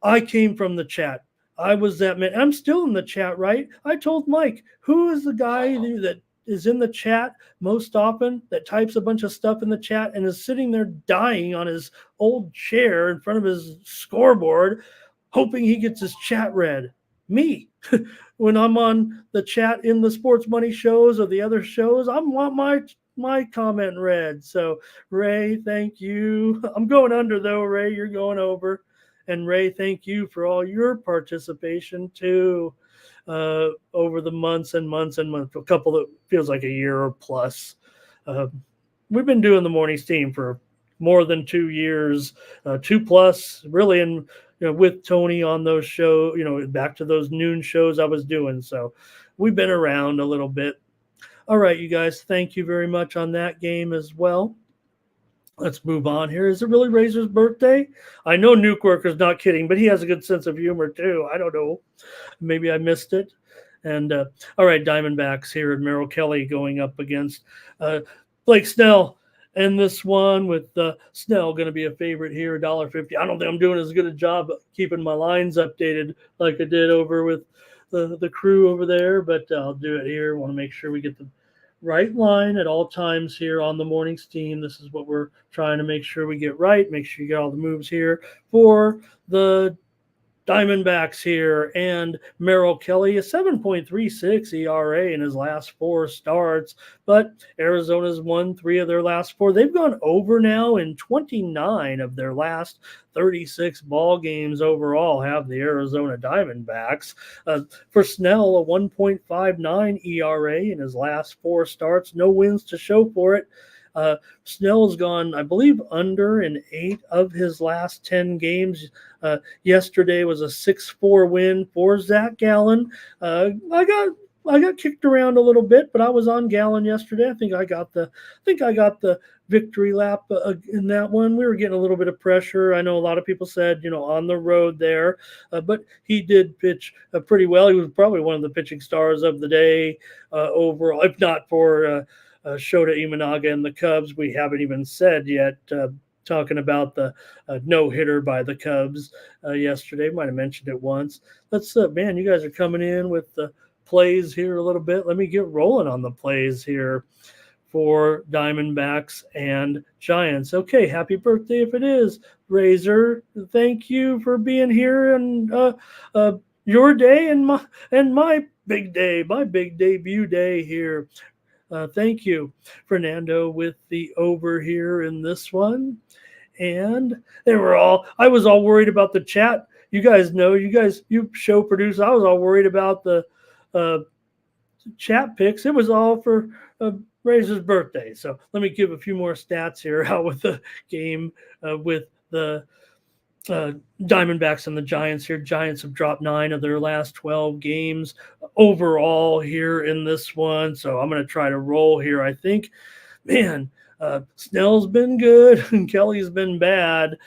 I came from the chat. I was that man. I'm still in the chat, right? I told Mike, who is the guy that is in the chat most often, that types a bunch of stuff in the chat and is sitting there dying on his old chair in front of his scoreboard, hoping he gets his chat read? Me. When I'm on the chat in the sports money shows or the other shows, I want my comment read. So Ray, thank you. I'm going under though, Ray. You're going over. And Ray, thank you for all your participation too over the months and months and months. A couple that feels like a year or plus. We've been doing the morning steam for more than 2 years, 2+ really, and with Tony on those shows, back to those noon shows I was doing. So we've been around a little bit. All right, you guys, thank you very much on that game as well. Let's move on here. Is it really Razor's birthday? I know Nuke Worker's not kidding, but he has a good sense of humor too. I don't know. Maybe I missed it. And all right, Diamondbacks here and Merrill Kelly going up against Blake Snell. And this one with Snell going to be a favorite here, $1.50. I don't think I'm doing as good a job of keeping my lines updated like I did over with the crew over there, but I'll do it here. Want to make sure we get the right line at all times here on the morning's team. This is what we're trying to make sure we get right. Make sure you get all the moves here for the Diamondbacks here, and Merrill Kelly, a 7.36 ERA in his last 4 starts, but Arizona's won 3 of their last 4. They've gone over now in 29 of their last 36 ball games overall have the Arizona Diamondbacks. For Snell, a 1.59 ERA in his last 4 starts, no wins to show for it. Snell's gone, I believe, under in 8 of his last 10 games. Yesterday was a 6-4 win for Zach Gallen. I got kicked around a little bit, but I was on Gallen yesterday. I think I got the victory lap in that one. We were getting a little bit of pressure. I know a lot of people said, on the road there, but he did pitch pretty well. He was probably one of the pitching stars of the day overall, if not for Shota Imanaga and the Cubs. We haven't even said yet, talking about the no-hitter by the Cubs yesterday. Might have mentioned it once. Let's, man, you guys are coming in with the plays here a little bit. Let me get rolling on the plays here for Diamondbacks and Giants. Okay, happy birthday if it is, Razor. Thank you for being here and your day and my big day, my big debut day here. Thank you, Fernando, with the over here in this one. And I was all worried about the chat. You guys know, you show produce. I was all worried about the chat picks. It was all for Razor's birthday. So let me give a few more stats here out with the game with the Diamondbacks and the Giants here. Giants have dropped 9 of their last 12 games overall here in this one. So I'm going to try to roll here. I think, man, Snell's been good and Kelly's been bad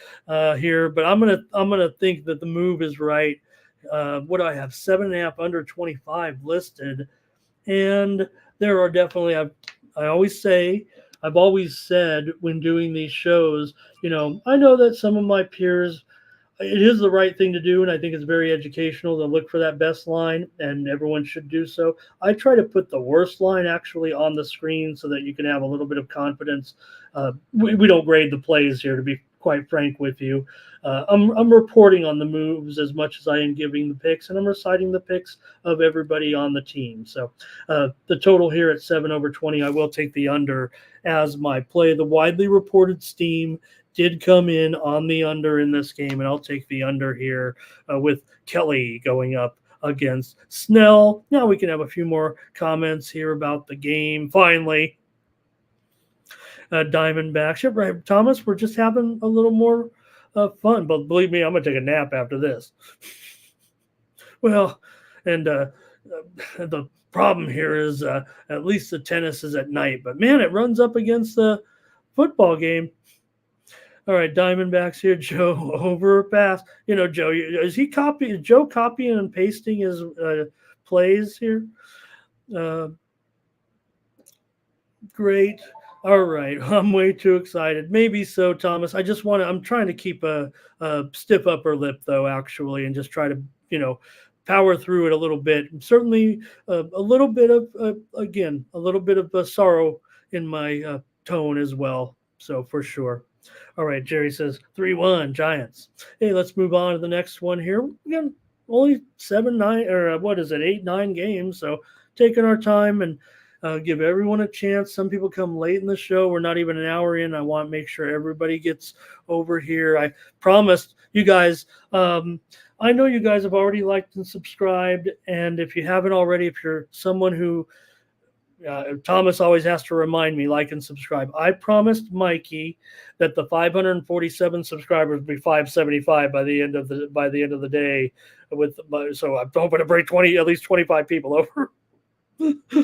here, but I'm gonna think that the move is right. What do I have? 7.5 under 25 listed, and there are definitely I've always said when doing these shows, I know that some of my peers, it is the right thing to do, and I think it's very educational to look for that best line, and everyone should do so. I try to put the worst line actually on the screen so that you can have a little bit of confidence. We don't grade the plays here, to be quite frank with you. I'm reporting on the moves as much as I am giving the picks, and I'm reciting the picks of everybody on the team. So the total here at 7/20, I will take the under as my play. The widely reported steam did come in on the under in this game, and I'll take the under here with Kelly going up against Snell. Now we can have a few more comments here about the game. Finally, Diamondbacks. Yep, right, Thomas, we're just having a little more fun, but believe me, I'm going to take a nap after this. Well, and the problem here is at least the tennis is at night, but man, it runs up against the football game. All right, Diamondbacks here. Joe, over or pass? Joe, is Joe copying and pasting his plays here? Great. All right, I'm way too excited. Maybe so, Thomas. I'm trying to keep a stiff upper lip, though, actually, and just try to, power through it a little bit. Certainly a little bit of sorrow in my tone as well. So for sure. All right, Jerry says 3-1 Giants. Hey, let's move on to the next one here. Again, only 8, 9 games. So taking our time and give everyone a chance. Some people come late in the show. We're not even an hour in. I want to make sure everybody gets over here. I promised you guys. I know you guys have already liked and subscribed. And if you haven't already, if you're someone who Thomas always has to remind me, like and subscribe. I promised Mikey that the 547 subscribers would be 575 by the end of the day. So I'm hoping to bring at least 25 people over.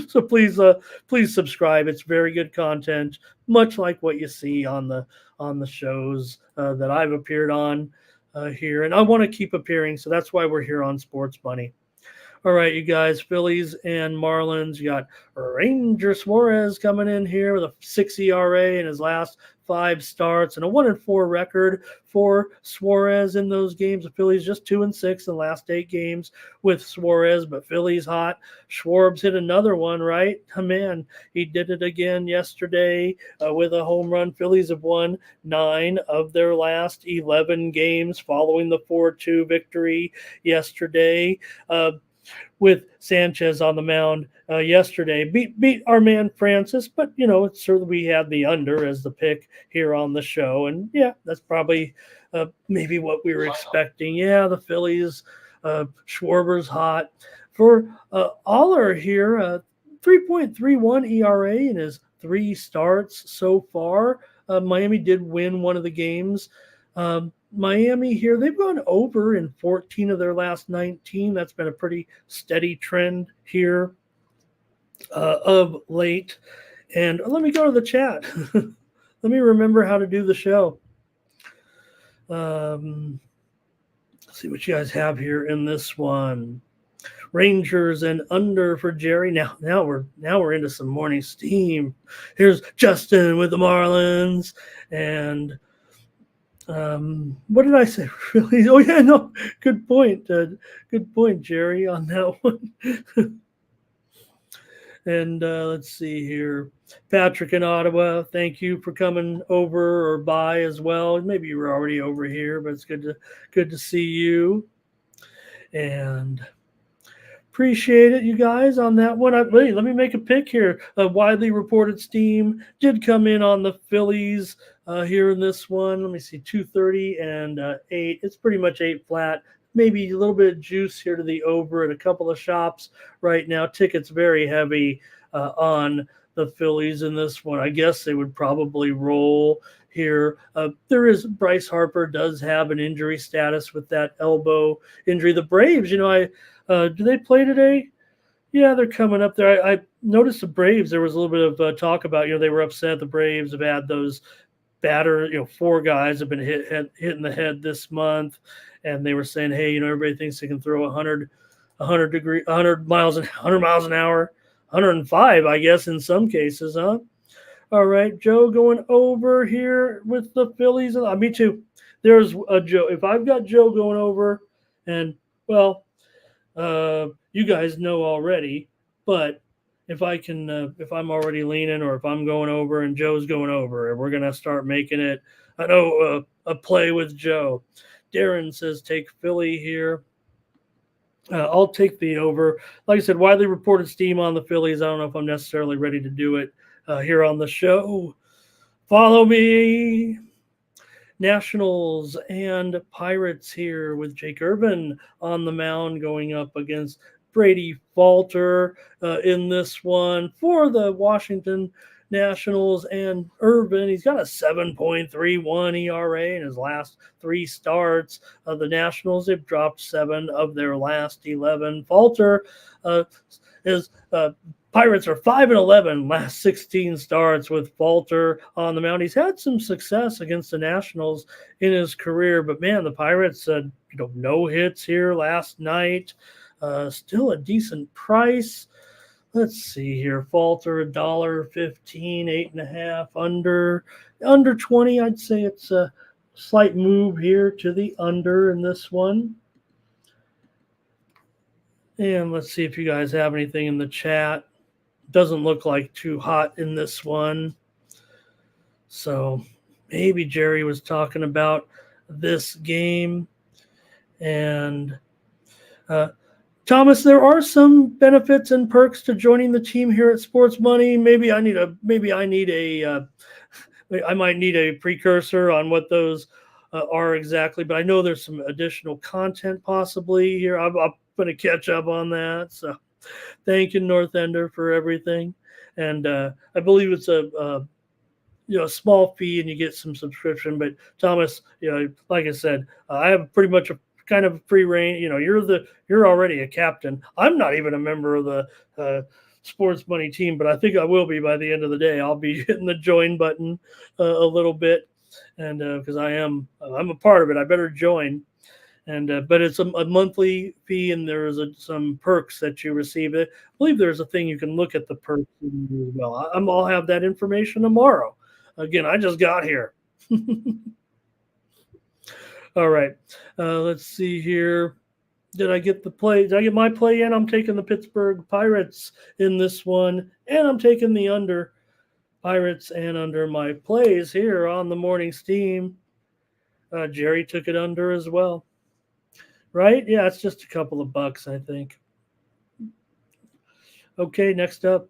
So please subscribe. It's very good content, much like what you see on the shows that I've appeared on here, and I want to keep appearing. So that's why we're here on Sports Bunny. All right, you guys, Phillies and Marlins. You got Ranger Suarez coming in here with a 6 ERA in his last 5 starts and a 1-4 record for Suarez in those games. The Phillies just 2-6 in the last 8 games with Suarez, but Phillies hot. Schwarb's hit another one, right? Oh, man, he did it again yesterday with a home run. Phillies have won 9 of their last 11 games following the 4-2 victory yesterday. With Sanchez on the mound yesterday. Beat our man Francis, but it's certainly we had the under as the pick here on the show, and yeah, that's probably maybe what we were expecting. Yeah, the Phillies, Schwarber's hot for Aller here, 3.31 ERA in his 3 starts so far. Miami did win one of the games. Miami here, they've gone over in 14 of their last 19. That's been a pretty steady trend here of late. And let me go to the chat. Let me remember how to do the show. Let's see what you guys have here in this one. Rangers and under for Jerry. Now we're into some morning steam. Here's Justin with the Marlins and what did I say? Really? Oh yeah, no. Good point. Good point, Jerry, on that one. And let's see here. Patrick in Ottawa, thank you for coming over or by as well. Maybe you were already over here, but it's good to see you. And appreciate it, you guys, on that one. Wait, let me make a pick here. A widely reported steam did come in on the Phillies here in this one. Let me see, 230 and 8. It's pretty much 8 flat. Maybe a little bit of juice here to the over at a couple of shops right now. Tickets very heavy on the Phillies in this one. I guess they would probably roll here. Bryce Harper does have an injury status with that elbow injury. The Braves, do they play today? Yeah, they're coming up there. I noticed the Braves, there was a little bit of talk about, they were upset. The Braves have had those 4 guys have been hit in the head this month. And they were saying, hey, everybody thinks they can throw 100 miles an hour, 105, I guess, in some cases, huh? All right, Joe going over here with the Phillies. Me too. There's a Joe. If I've got Joe going over, and, well, you guys know already, but if I'm already leaning or if I'm going over and Joe's going over, we're going to start making it, a play with Joe. Darren says take Philly here. I'll take the over. Like I said, widely reported steam on the Phillies. I don't know if I'm necessarily ready to do it here on the show. Follow me. Nationals and Pirates here with Jake Irvin on the mound going up against Brady Falter in this one for the Washington Nationals. And Irvin, he's got a 7.31 ERA in his last 3 starts. The Nationals, they've dropped 7 of their last 11. Falter Pirates are 5-11 last 16 starts with Falter on the mound. He's had some success against the Nationals in his career, but man, the Pirates no hits here last night. Still a decent price. Let's see here. Falter $1.15, 8.5 under 20. I'd say it's a slight move here to the under in this one. And let's see if you guys have anything in the chat. Doesn't look like too hot in this one. So maybe Jerry was talking about this game. And Thomas, there are some benefits and perks to joining the team here at Sports Money. I might need a precursor on what those are exactly, but I know there's some additional content possibly here. I'm going to catch up on that. So thank you, North Ender, for everything. And I believe it's a small fee and you get some subscription. But Thomas, like I said, I have pretty much a kind of free reign. You're already a captain. I'm not even a member of the sports money team, but I think I will be by the end of the day. I'll be hitting the join button a little bit, and because I'm a part of it, I better join. And but it's a monthly fee, and there's some perks that you receive. I believe there's a thing you can look at the perks as well. I'll have that information tomorrow. Again, I just got here. All right, let's see here. Did I get the play? Did I get my play in? I'm taking the Pittsburgh Pirates in this one, and I'm taking the under Pirates and under my plays here on the morning steam. Jerry took it under as well. Right? Yeah, it's just a couple of bucks, I think. Okay, next up.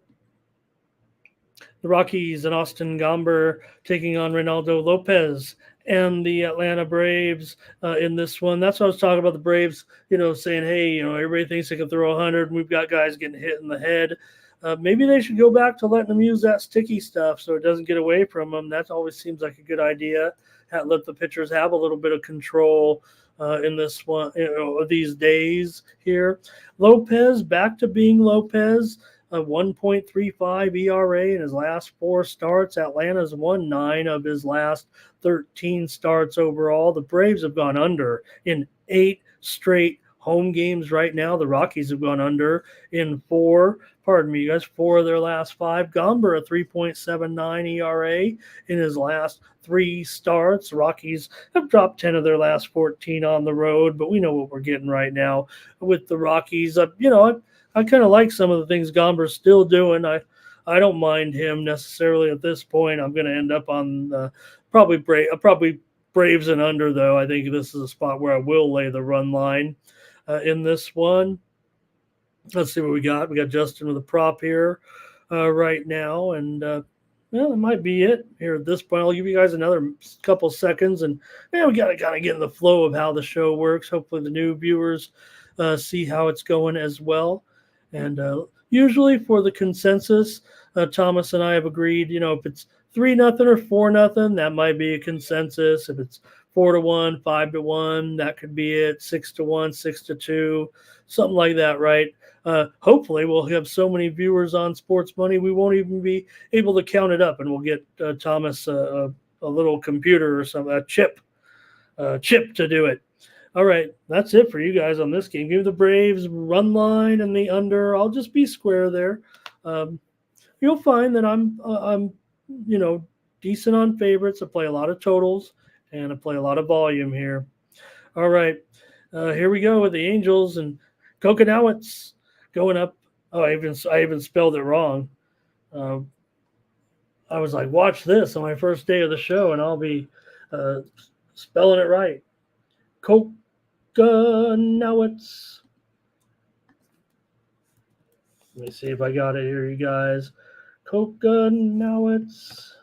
The Rockies and Austin Gomber taking on Reynaldo Lopez and the Atlanta Braves in this one. That's what I was talking about, the Braves, saying, hey, everybody thinks they can throw 100, and we've got guys getting hit in the head. Maybe they should go back to letting them use that sticky stuff so it doesn't get away from them. That always seems like a good idea. Let the pitchers have a little bit of control in this one, these days here. Lopez back to being Lopez, a 1.35 ERA in his last 4 starts. Atlanta's won 9 of his last 13 starts overall. The Braves have gone under in 8 straight home games right now. The Rockies have gone under in 4 of their last 5. Gomber, a 3.79 ERA in his last 3 starts. Rockies have dropped 10 of their last 14 on the road, but we know what we're getting right now with the Rockies. I kind of like some of the things Gomber's still doing. I don't mind him necessarily at this point. I'm going to end up on probably Braves and under, though. I think this is a spot where I will lay the run line in this one. Let's see what we got. We got Justin with a prop here right now, and that might be it here at this point. I'll give you guys another couple seconds, and we got to kind of get in the flow of how the show works. Hopefully the new viewers see how it's going as well. And usually for the consensus, Thomas and I have agreed, if it's 3-0 or 4-0, that might be a consensus. If it's 4-1, 5-1, that could be it. 6-1, 6-2, something like that, right? Hopefully we'll have so many viewers on Sports Money, we won't even be able to count it up, and we'll get Thomas a little computer or something, a chip to do it. All right, that's it for you guys on this game. Give me the Braves run line and the under. I'll just be square there. You'll find that I'm decent on favorites. I play a lot of totals, and I play a lot of volume here. All right, here we go with the Angels and Coconowitz going up. Oh, I even spelled it wrong. I was like, watch this on my first day of the show, and I'll be spelling it right. Coconowitz. Let me see if I got it here, you guys. Coconowitz.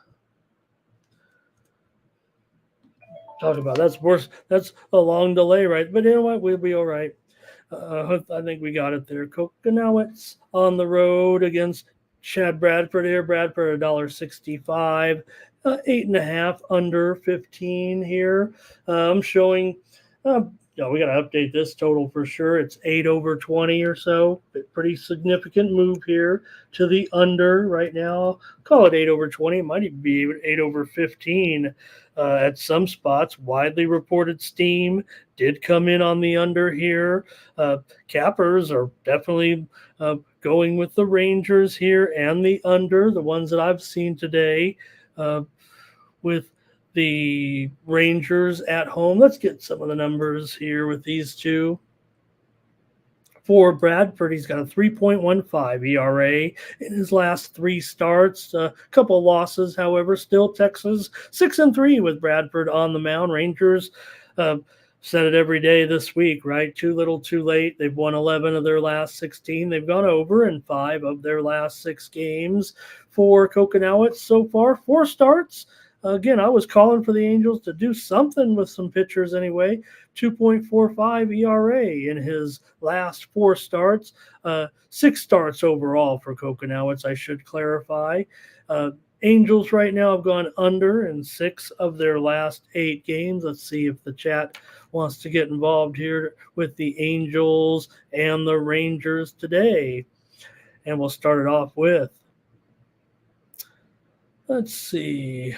Talk about that's worse. That's a long delay, right? But you know what? We'll be all right. I think we got it there. Coconowitz on the road against Chad Bradford here. Bradford $1.65, 8.5 under 15 here. I'm showing. We got to update this total for sure. It's 8/20 or so. Pretty significant move here to the under right now. Call it 8/20. It might even be 8/15 at some spots. Widely reported steam did come in on the under here. Cappers are definitely going with the Rangers here and the under, the ones that I've seen today with the Rangers at home. Let's get some of the numbers here with these two. For Bradford, he's got a 3.15 ERA in his last 3 starts. A couple losses, however. Still Texas 6-3 with Bradford on the mound. Rangers said it every day this week, right? Too little, too late. They've won 11 of their last 16. They've gone over in 5 of their last 6 games. For Coconowitz so far, 4 starts. Again, I was calling for the Angels to do something with some pitchers anyway. 2.45 ERA in his last 4 starts. 6 starts overall for Coconowitz, I should clarify. Angels right now have gone under in 6 of their last 8 games. Let's see if the chat wants to get involved here with the Angels and the Rangers today. And we'll start it off with, let's see.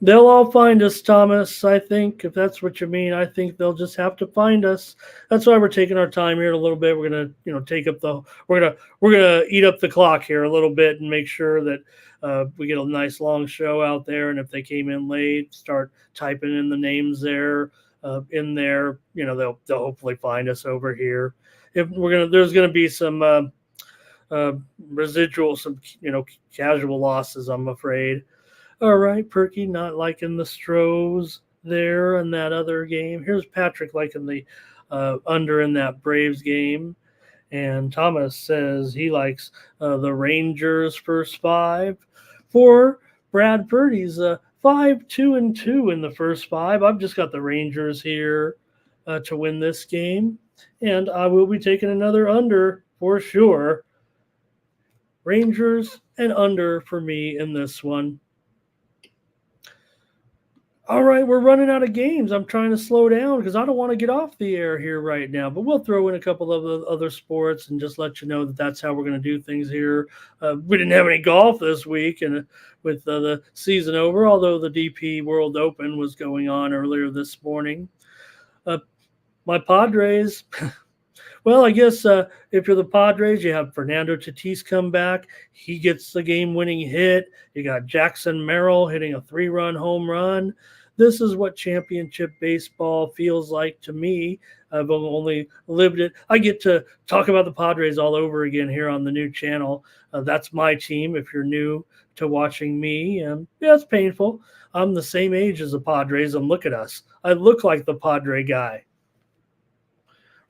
They'll all find us, Thomas. I think if that's what you mean, I think they'll just have to find us. That's why we're taking our time here a little bit. We're gonna, we're gonna eat up the clock here a little bit and make sure that we get a nice long show out there. And if they came in late, start typing in the names there in there. They'll hopefully find us over here. If there's gonna be some residual, some casual losses, I'm afraid. All right, Perky not liking the Stros there in that other game. Here's Patrick liking the under in that Braves game. And Thomas says he likes the Rangers first 5. For Bradford, he's 5-2-2 in the first 5. I've just got the Rangers here to win this game. And I will be taking another under for sure. Rangers and under for me in this one. All right, we're running out of games. I'm trying to slow down because I don't want to get off the air here right now. But we'll throw in a couple of the other sports and just let you know that that's how we're going to do things here. We didn't have any golf this week, and with the season over, although the DP World Open was going on earlier this morning. My Padres. Well, I guess if you're the Padres, you have Fernando Tatis come back. He gets the game-winning hit. You got Jackson Merrill hitting a 3-run home run. This is what championship baseball feels like to me. I've only lived it. I get to talk about the Padres all over again here on the new channel. That's my team if you're new to watching me. And yeah, it's painful. I'm the same age as the Padres, and look at us. I look like the Padre guy.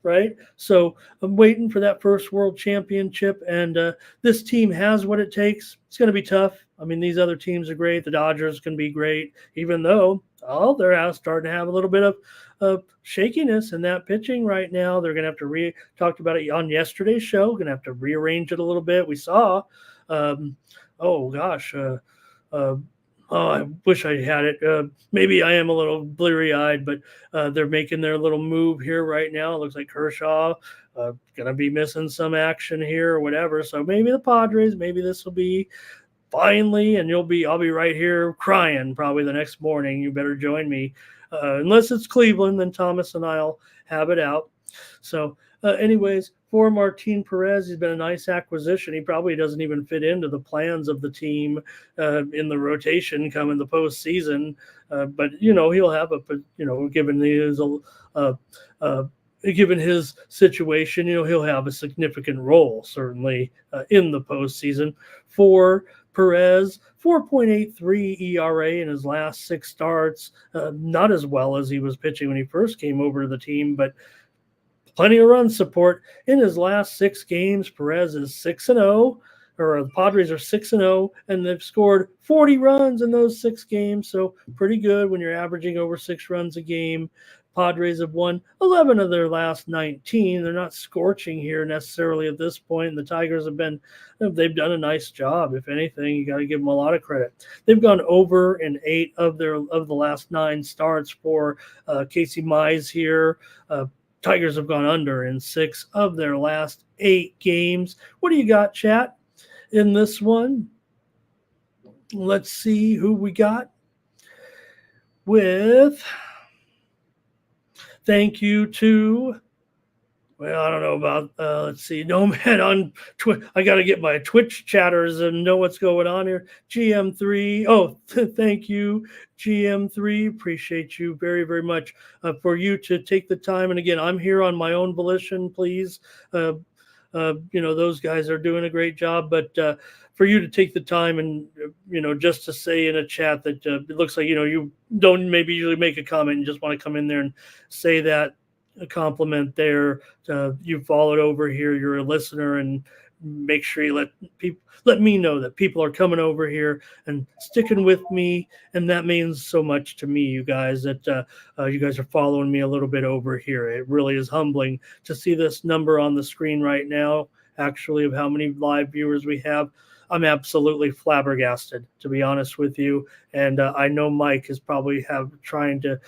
Right? So I'm waiting for that first world championship, and this team has what it takes. It's going to be tough. I mean, these other teams are great. The Dodgers can be great, even though they're starting to have a little bit of shakiness in that pitching right now. They're going to have to talked about it on yesterday's show. Going to have to rearrange it a little bit. We saw, I wish I had it. Maybe I am a little bleary-eyed, but they're making their little move here right now. It looks like Kershaw going to be missing some action here or whatever. So maybe the Padres, maybe this will be finally, and I'll be right here crying probably the next morning. You better join me. Unless it's Cleveland, then Thomas and I'll have it out. So anyways, for Martin Perez, he's been a nice acquisition. He probably doesn't even fit into the plans of the team in the rotation coming the postseason. But, he'll have given his situation, he'll have a significant role, certainly, in the postseason. For Perez, 4.83 ERA in his last 6 starts. Not as well as he was pitching when he first came over to the team, but plenty of run support. In his last 6 games, Perez is 6-0, or the Padres are 6-0, and they've scored 40 runs in those 6 games. So pretty good when you're averaging over 6 runs a game. Padres have won 11 of their last 19. They're not scorching here necessarily at this point. And the Tigers they've done a nice job. If anything, you got to give them a lot of credit. They've gone over in 8 of the last 9 starts for Casey Mize here. Tigers have gone under in 6 of their last 8 games. What do you got, chat, in this one? Let's see who we got with. Thank you to, well, I don't know about, let's see, Nomad on Twitch. I got to get my Twitch chatters and know what's going on here. GM3. Oh, thank you, GM3. Appreciate you very, very much for you to take the time. And again, I'm here on my own volition, please. Those guys are doing a great job, but for you to take the time and, just to say in a chat that it looks like, you don't maybe usually make a comment and just want to come in there and say that a compliment there. You followed over here. You're a listener, and make sure you let me know that people are coming over here and sticking with me. And that means so much to me, you guys, that you guys are following me a little bit over here. It really is humbling to see this number on the screen right now, actually, of how many live viewers we have. I'm absolutely flabbergasted, to be honest with you. And I know Mike is probably trying to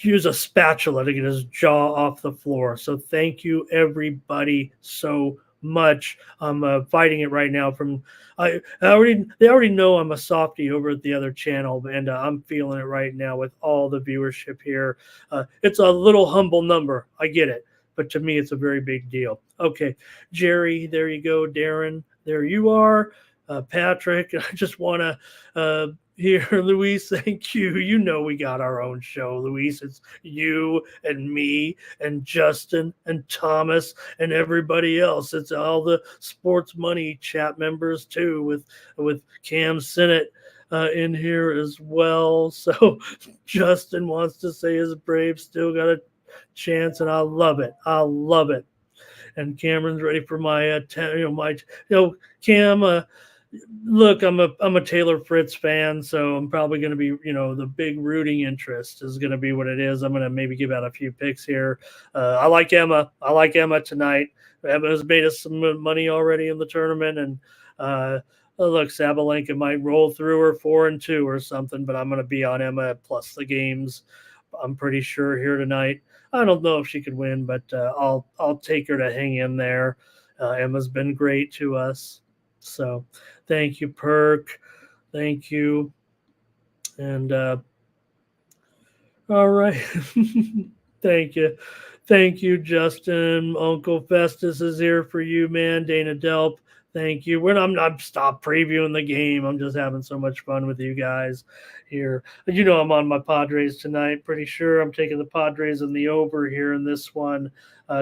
use a spatula to get his jaw off the floor. So thank you, everybody, so much. I'm fighting it right now. They already know I'm a softie over at the other channel, and I'm feeling it right now with all the viewership here. It's a little humble number, I get it, but to me, it's a very big deal. Okay, Jerry, there you go. Darren, there you are. Patrick, I just want to here, Luis, thank you. You know we got our own show, Luis. It's you and me and Justin and Thomas and everybody else. It's all the Sports Money chat members too, with Cam Sinnott in here as well. So Justin wants to say his Braves still got a chance, and I love it. I love it. And Cameron's ready for my Cam. Look, I'm a Taylor Fritz fan, so I'm probably going to be, the big rooting interest is going to be what it is. I'm going to maybe give out a few picks here. I like Emma. I like Emma tonight. Emma has made us some money already in the tournament, and look, Sabalenka might roll through her 4-2 or something, but I'm going to be on Emma plus the games. I'm pretty sure here tonight. I don't know if she could win, but I'll take her to hang in there. Emma's been great to us. So thank you, Perk. Thank you. And all right. Thank you. Thank you, Justin. Uncle Festus is here for you, man. Dana Delp. Thank you. I'm not stop previewing the game. I'm just having so much fun with you guys here. I'm on my Padres tonight. Pretty sure I'm taking the Padres in the over here in this one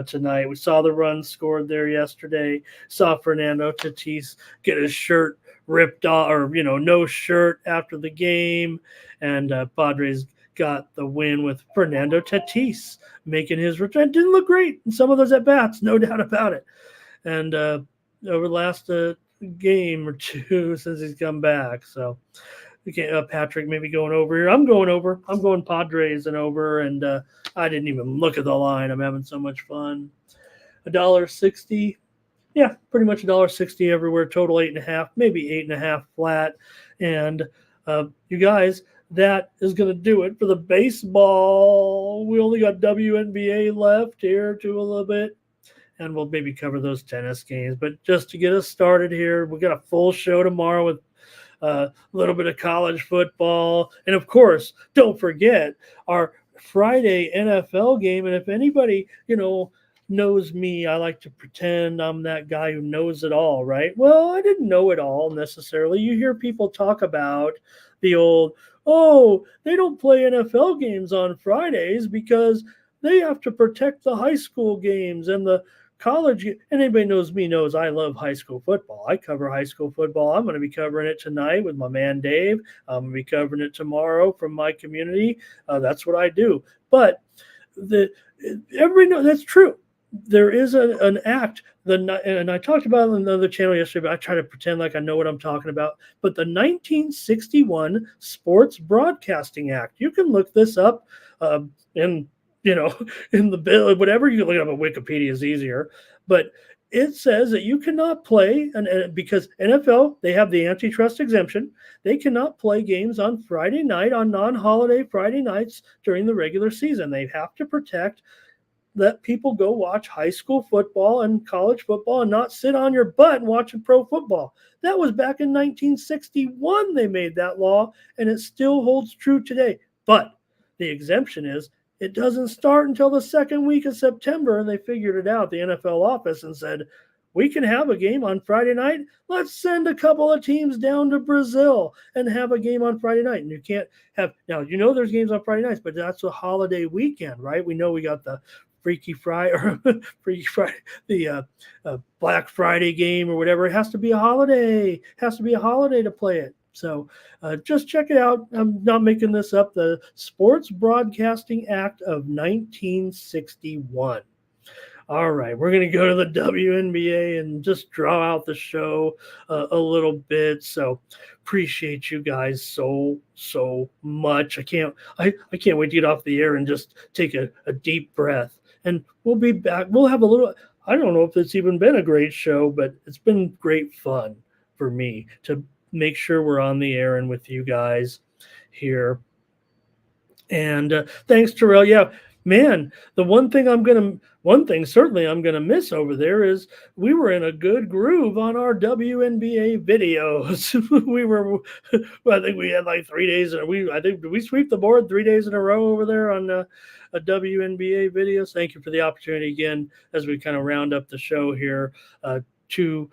tonight. We saw the run scored there yesterday. Saw Fernando Tatis get his shirt ripped off, or no shirt after the game, and Padres got the win with Fernando Tatis making his return. Didn't look great in some of those at bats, no doubt about it. And over the last game or two since he's come back. So, Patrick maybe going over here. I'm going over. I'm going Padres and over, and I didn't even look at the line. I'm having so much fun. $1.60. Yeah, pretty much $1.60 everywhere. Total 8.5, maybe 8.5 flat. And you guys, that is going to do it for the baseball. We only got WNBA left here to a little bit, and we'll maybe cover those tennis games. But just to get us started here, we got a full show tomorrow with a little bit of college football. And, of course, don't forget our Friday NFL game. And if anybody, knows me, I like to pretend I'm that guy who knows it all, right? Well, I didn't know it all necessarily. You hear people talk about the old, they don't play NFL games on Fridays because they have to protect the high school games and the college. And anybody knows me knows I love high school football. I cover high school football. I'm going to be covering it tonight with my man Dave. I'm going to be covering it tomorrow from my community. That's what I do. But everybody knows that's true. There is an act, and I talked about it on another channel yesterday, but I try to pretend like I know what I'm talking about. But the 1961 Sports Broadcasting Act, you can look this up in the bill, whatever. You can look it up on Wikipedia is easier. But it says that you cannot play, and because NFL, they have the antitrust exemption, they cannot play games on Friday night, on non-holiday Friday nights during the regular season. They have to let people go watch high school football and college football and not sit on your butt and watching pro football. That was back in 1961 they made that law, and it still holds true today. But the exemption is it doesn't start until the second week of September, and they figured it out, the NFL office, and said, we can have a game on Friday night. Let's send a couple of teams down to Brazil and have a game on Friday night. And you can't have – now, there's games on Friday nights, but that's a holiday weekend, right? We know we got the Freaky Friday, the Black Friday game or whatever. It has to be a holiday. It has to be a holiday to play it. So just check it out. I'm not making this up. The Sports Broadcasting Act of 1961. All right, we're going to go to the WNBA and just draw out the show a little bit. So appreciate you guys so much. I can't wait to get off the air and just take a deep breath. And we'll be back. We'll have a little, I don't know if it's even been a great show, but it's been great fun for me to make sure we're on the air and with you guys here. And thanks, Terrell. Yeah, man, one thing certainly I'm gonna miss over there is we were in a good groove on our WNBA videos. we were, I think we had like 3 days, and I think did we sweep the board 3 days in a row over there on a WNBA videos. Thank you for the opportunity again as we kind of round up the show here to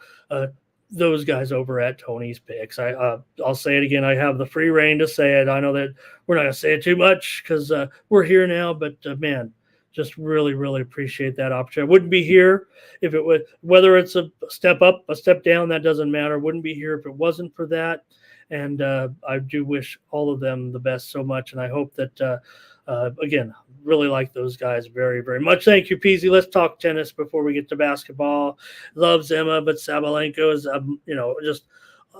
those guys over at Tony's Picks. I'll say it again. I have the free reign to say it. I know that we're not going to say it too much because we're here now, but man, just really, really appreciate that opportunity. I wouldn't be here if it would, whether it's a step up, a step down, that doesn't matter. Wouldn't be here if it wasn't for that. And I do wish all of them the best so much. And I hope that, again, really like those guys very, very much. Thank you, Peasy. Let's talk tennis before we get to basketball. Loves Emma, but Sabalenka is, just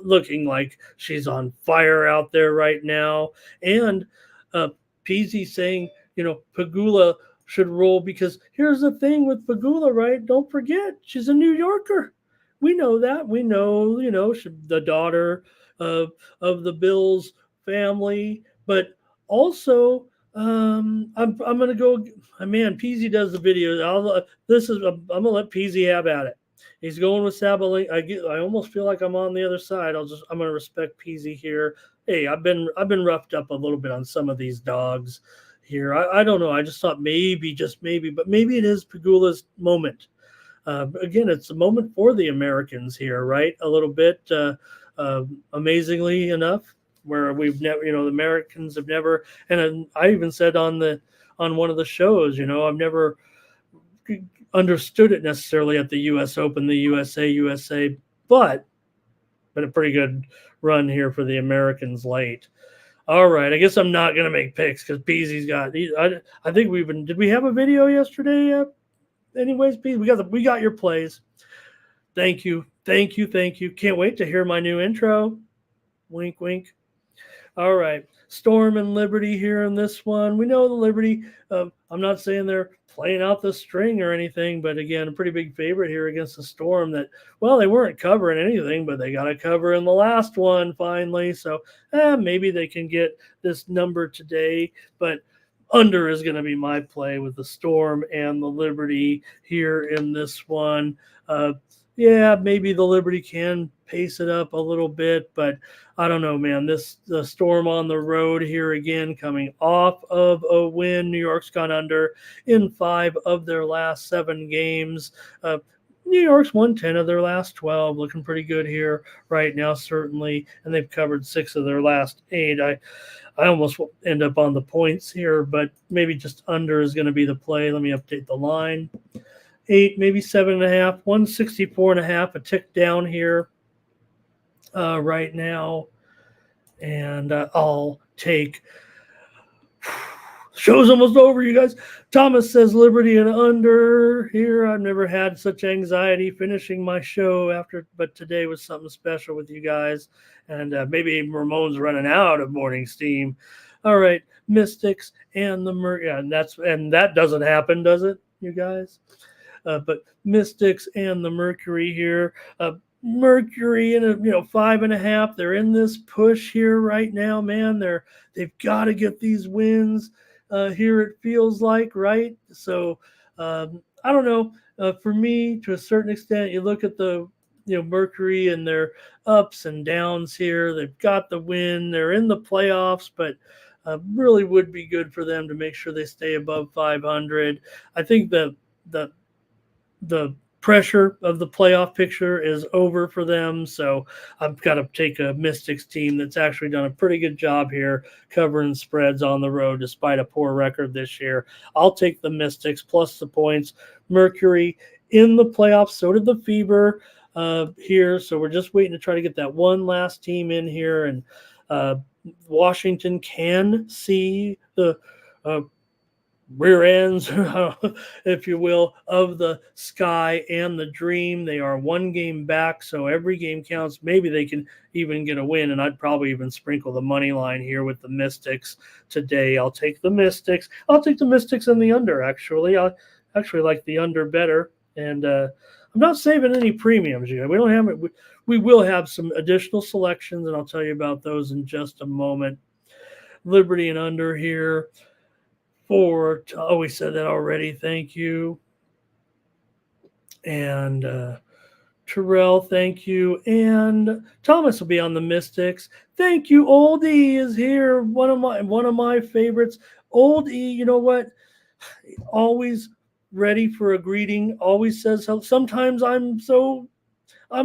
looking like she's on fire out there right now. And Peasy saying, Pegula should roll because here's the thing with Pegula, right? Don't forget, she's a New Yorker. We know that. We know, the daughter of the Bills family, but also I'm gonna go. Man, Peasy does the video. I'm gonna let Peasy have at it. He's going with Sabalenka. I almost feel like I'm on the other side. I'm gonna respect Peasy here. Hey, I've been roughed up a little bit on some of these dogs here. I don't know. I just thought maybe, just maybe, but maybe it is Pegula's moment. Again, it's a moment for the Americans here, right? A little bit, amazingly enough, where we've never, the Americans have never, and I even said on one of the shows, I've never understood it necessarily at the U.S. Open, the USA, but been a pretty good run here for the Americans late. All right, I guess I'm not gonna make picks because Peasy's got. I think did we have a video yesterday? Anyways, Peasy, we got your plays. Thank you. Can't wait to hear my new intro. Wink, wink. All right, Storm and Liberty here in this one. We know the Liberty. I'm not saying they're playing out the string or anything, but again, a pretty big favorite here against the Storm. That they weren't covering anything, but they got a cover in the last one finally. So maybe they can get this number today, but under is going to be my play with the Storm and the Liberty here in this one. Maybe the Liberty can pace it up a little bit, but I don't know, man. The Storm on the road here again, coming off of a win. New York's gone under in 5 of their last 7 games. New York's won 10 of their last 12, looking pretty good here right now, certainly, and they've covered 6 of their last 8. I almost end up on the points here, but maybe just under is going to be the play. Let me update the line. 8, maybe 7.5, 164.5, a tick down here right now. And I'll take. Show's almost over, you guys. Thomas says Liberty and under here. I've never had such anxiety finishing my show but today was something special with you guys. And maybe Ramon's running out of morning steam. All right, Mystics and the and that doesn't happen, does it, you guys? But Mystics and the Mercury here. Mercury in 5.5. They're in this push here right now, man. They've got to get these wins here. It feels like, right? So I don't know. For me, to a certain extent, you look at the Mercury and their ups and downs here. They've got the win. They're in the playoffs, but really would be good for them to make sure they stay above 500. I think the pressure of the playoff picture is over for them. So I've got to take a Mystics team that's actually done a pretty good job here covering spreads on the road despite a poor record this year. I'll take the Mystics plus the points. Mercury in the playoffs. So did the Fever here. So we're just waiting to try to get that one last team in here. And Washington can see the rear ends, if you will, of the Sky and the Dream. They are 1 game back, so every game counts. Maybe they can even get a win, and I'd probably even sprinkle the money line here with the Mystics today. I'll take the Mystics. I'll take the Mystics and the under, actually. I actually like the under better, and I'm not saving any premiums yet. We don't have it. We will have some additional selections, and I'll tell you about those in just a moment. Liberty and under here. we said that already. Thank you. And Terrell, thank you. And Thomas will be on the Mystics. Thank you. Old E is here. One of my favorites. Old E, you know what? Always ready for a greeting. Always says hello. Sometimes I'm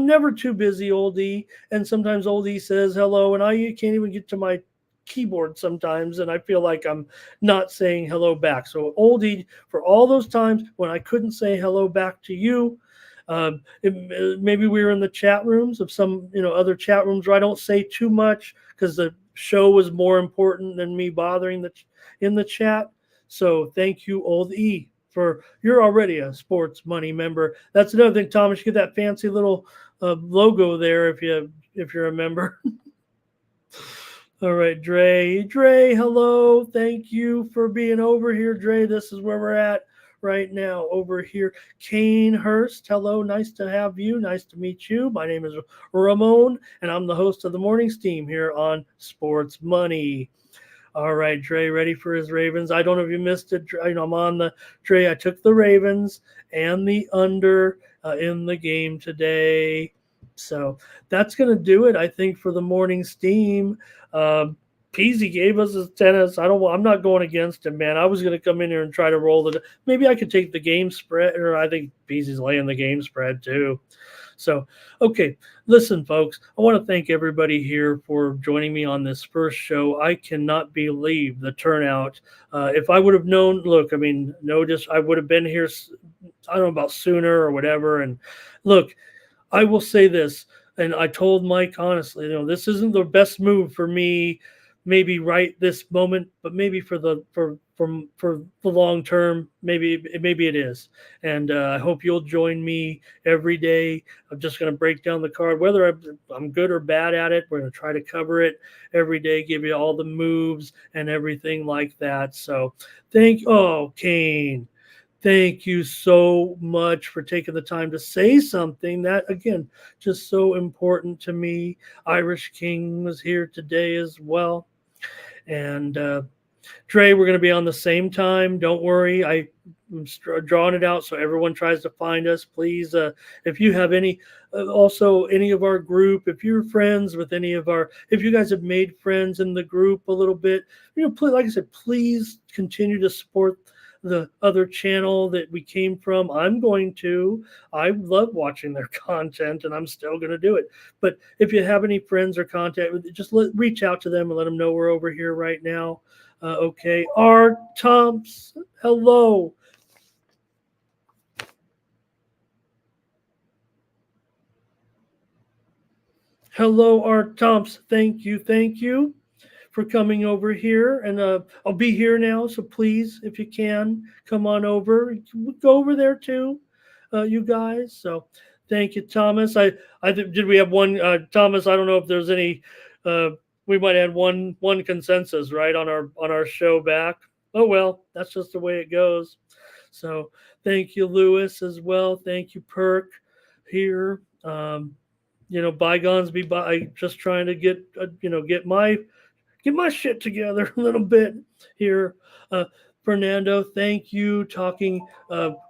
never too busy, Old E. And sometimes Old E says hello, and I can't even get to my keyboard sometimes, and I feel like I'm not saying hello back. So Old E, for all those times when I couldn't say hello back to you, maybe we were in the chat rooms of some other chat rooms where I don't say too much because the show was more important than me bothering in the chat. So thank you, Old E, for you're already a Sports Money member. That's another thing, Thomas. You get that fancy little logo there if you're a member. All right, Dre, hello. Thank you for being over here, Dre. This is where we're at right now over here. Kane Hurst, hello. Nice to have you. Nice to meet you. My name is Ramon, and I'm the host of the Mornings Team here on Sports Money. All right, Dre, ready for his Ravens? I don't know if you missed it. I'm on the Dre. I took the Ravens and the under in the game today. So that's going to do it, I think, for the morning steam. Peasy gave us his tennis. I'm not going against him, man. I was going to come in here and try to roll it. Maybe I could take the game spread, or I think Peasy's laying the game spread too. So, okay, listen, folks, I want to thank everybody here for joining me on this first show. I cannot believe the turnout. If I would have known, look, I mean, I would have been here, I don't know about sooner or whatever. And look, I will say this, and I told Mike honestly, this isn't the best move for me, maybe right this moment, but maybe for the long term, maybe it is. And I hope you'll join me every day. I'm just going to break down the card, whether I'm good or bad at it. We're going to try to cover it every day, give you all the moves and everything like that. So Kane. Thank you so much for taking the time to say something that, again, just so important to me. Irish King was here today as well. And Dre, we're going to be on the same time. Don't worry. I'm drawing it out so everyone tries to find us. Please, if you have any of our group, if you're friends with if you guys have made friends in the group a little bit, please, like I said, please continue to support the other channel that we came from. I love watching their content, and I'm still going to do it. But if you have any friends or contact, just reach out to them and let them know we're over here right now. Okay. R. Thompson, hello. Hello, Art Thompson. Thank you for coming over here. And I'll be here now, so please, if you can, come on over. Go over there too, you guys. So thank you, Thomas. Did we have one, Thomas? I don't know if there's any. We might have one consensus, right, on our show back. Oh well, that's just the way it goes. So thank you, Lewis, as well. Thank you, Perk, here. Bygones be by. Just trying to get my shit together a little bit here. Fernando, thank you. Talking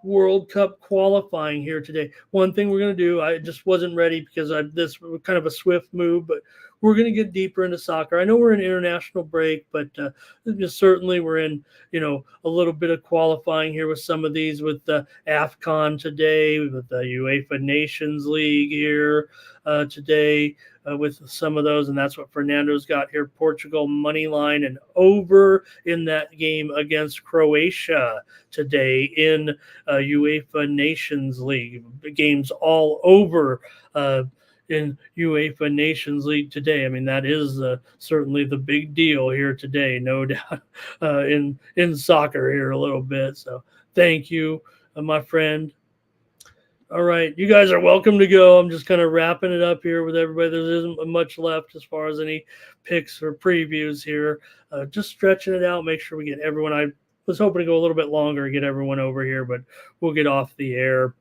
World Cup qualifying here today. One thing we're going to do, I just wasn't ready because this was kind of a swift move, but we're going to get deeper into soccer. I know we're in international break, but certainly we're in, a little bit of qualifying here with some of these, with the AFCON today, with the UEFA Nations League here today. With some of those, and that's what Fernando's got here. Portugal money line and over in that game against Croatia today in UEFA Nations League. Games all over in UEFA Nations League today. I mean, that is certainly the big deal here today, no doubt, in soccer here a little bit. So thank you, my friend. All right, you guys are welcome to go. I'm just kind of wrapping it up here with everybody. There isn't much left as far as any picks or previews here. Just stretching it out, make sure we get everyone. I was hoping to go a little bit longer, get everyone over here, but we'll get off the air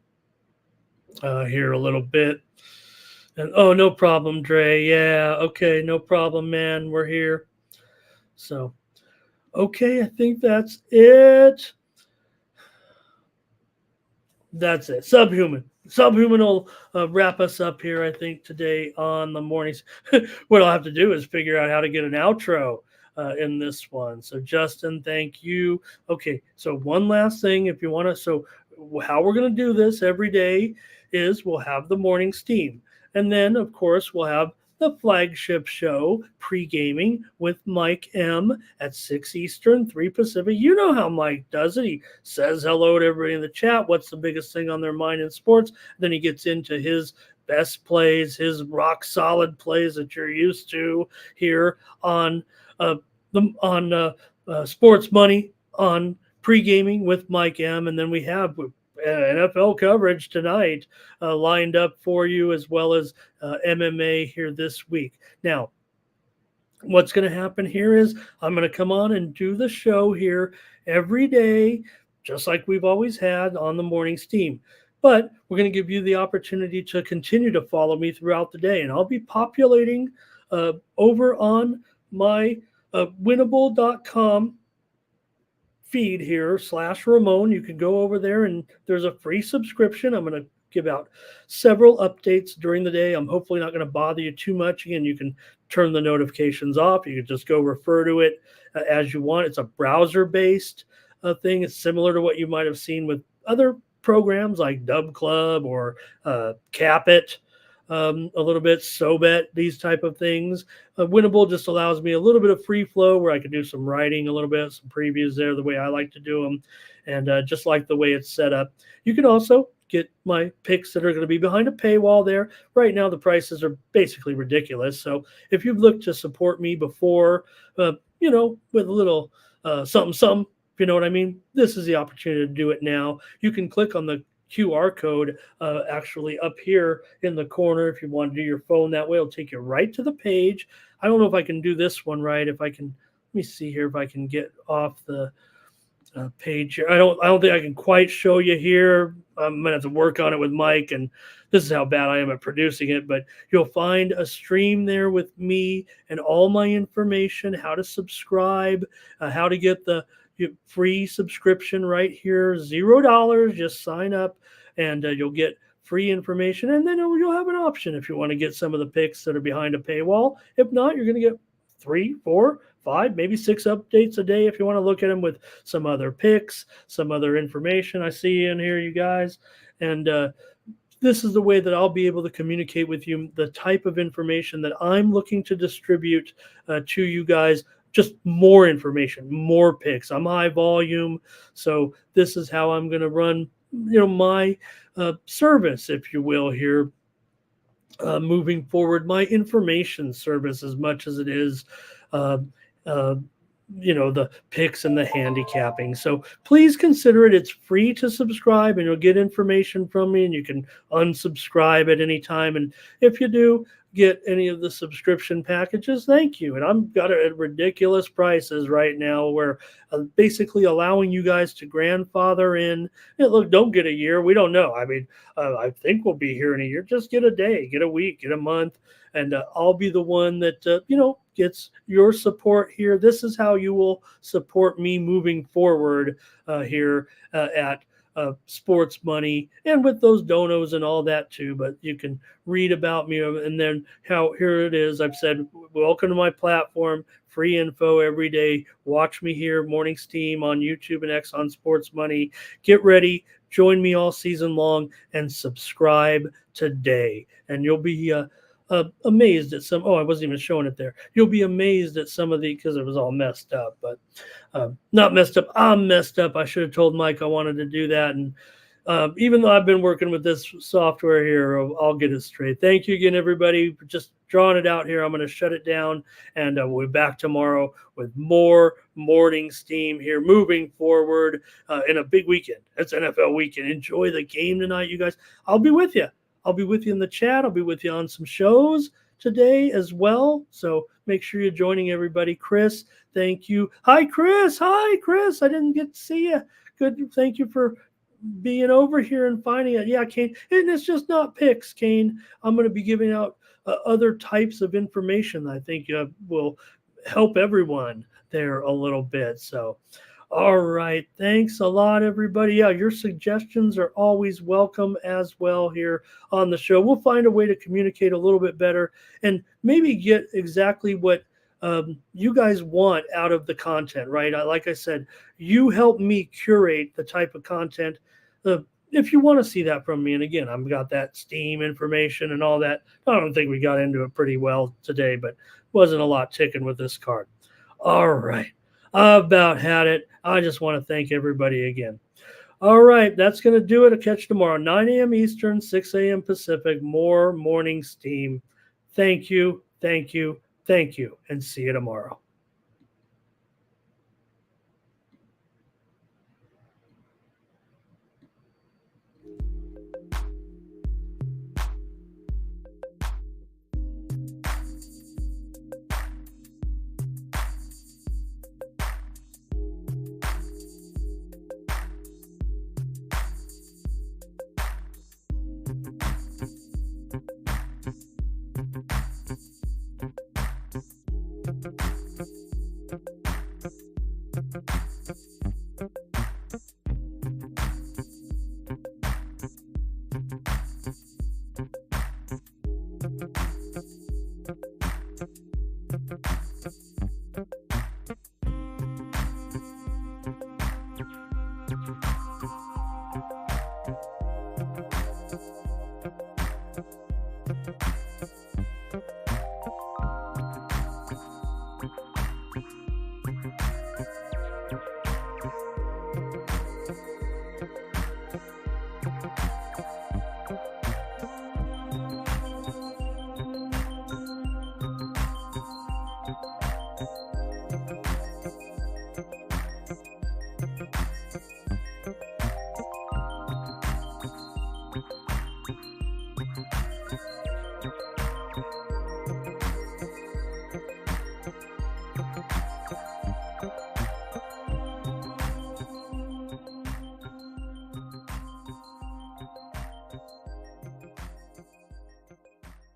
here a little bit. And no problem, Dre. Yeah, okay, no problem, man. We're here. So, Okay, I think that's it. That's it. Subhuman. Subhuman will wrap us up here, I think, today on the mornings. What I'll have to do is figure out how to get an outro in this one. So, Justin, thank you. Okay, so one last thing, if you want to. So, how we're going to do this every day is we'll have the morning steam. And then, of course, we'll have the flagship show, pre-gaming with Mike M at 6 Eastern, 3 Pacific. You know how Mike does it. He says hello to everybody in the chat. What's the biggest thing on their mind in sports? Then he gets into his best plays, his rock solid plays that you're used to here on Sports Money on pre-gaming with Mike M. And then we have NFL coverage tonight lined up for you, as well as MMA here this week. Now, what's going to happen here is I'm going to come on and do the show here every day, just like we've always had on the morning steam. But we're going to give you the opportunity to continue to follow me throughout the day. And I'll be populating over on my winnable.com feed here /Ramon. You can go over there and there's a free subscription. I'm going to give out several updates during the day. I'm hopefully not going to bother you too much. Again, you can turn the notifications off. You can just go refer to it as you want. It's a browser-based thing. It's similar to what you might have seen with other programs like Dub Club or Capit, a little bit, SoBet, these type of things. Winnable just allows me a little bit of free flow where I can do some writing a little bit, some previews there, the way I like to do them, and just like the way it's set up. You can also get my picks that are going to be behind a paywall there. Right now, the prices are basically ridiculous. So if you've looked to support me before, with a little something, if you know what I mean, this is the opportunity to do it now. You can click on the QR code actually up here in the corner. If you want to do your phone that way, it'll take you right to the page. I don't know if I can do this one right. If I can, let me see here if I can get off the page here. I don't think I can quite show you here. I'm gonna have to work on it with Mike, and this is how bad I am at producing it. But you'll find a stream there with me and all my information, how to subscribe, how to get the free subscription right here, $0. Just sign up, and you'll get free information. And then you'll have an option if you want to get some of the picks that are behind a paywall. If not, you're going to get 3, 4, 5, maybe 6 updates a day if you want to look at them with some other picks, some other information I see in here, you guys. And this is the way that I'll be able to communicate with you the type of information that I'm looking to distribute to you guys. Just more information, more picks. I'm high volume, so this is how I'm going to run, my service, if you will, here. Moving forward, my information service, as much as it is the picks and the handicapping. So please consider it. It's free to subscribe, and you'll get information from me, and you can unsubscribe at any time. And if you do get any of the subscription packages, thank you. And I've got it at ridiculous prices right now, where basically allowing you guys to grandfather in. Look, don't get a year. We don't know. I mean, I think we'll be here in a year. Just get a day, get a week, get a month, and I'll be the one that gets your support here. This is how you will support me moving forward here at Sports Money, and with those donos and all that too. But you can read about me, and then here it is. I've said, welcome to my platform, free info every day. Watch me here, Morning Steam on YouTube and X on Sports Money. Get ready, join me all season long, and subscribe today, and you'll be amazed at some. Oh, I wasn't even showing it there. You'll be amazed at some of the, because it was all messed up, but not messed up. I'm messed up. I should have told Mike I wanted to do that. And even though I've been working with this software here, I'll get it straight. Thank you again, everybody, for just drawing it out here. I'm going to shut it down, and we'll be back tomorrow with more morning steam here, moving forward in a big weekend. It's NFL weekend. Enjoy the game tonight, you guys. I'll be with you. I'll be with you in the chat. I'll be with you on some shows today as well. So make sure you're joining everybody. Chris, thank you. Hi, Chris. Hi, Chris. I didn't get to see you. Good. Thank you for being over here and finding it. Yeah, Kane. And it's just not picks, Kane. I'm going to be giving out other types of information that I think will help everyone there a little bit. So, all right. Thanks a lot, everybody. Yeah, your suggestions are always welcome as well here on the show. We'll find a way to communicate a little bit better and maybe get exactly what you guys want out of the content, right? Like I said, you help me curate the type of content. If you want to see that from me, and again, I've got that Steam information and all that. I don't think we got into it pretty well today, but wasn't a lot ticking with this card. All right. I about had it. I just want to thank everybody again. All right. That's going to do it. I'll catch you tomorrow, 9 a.m. Eastern, 6 a.m. Pacific. More morning steam. Thank you. Thank you. Thank you. And see you tomorrow. Thank you.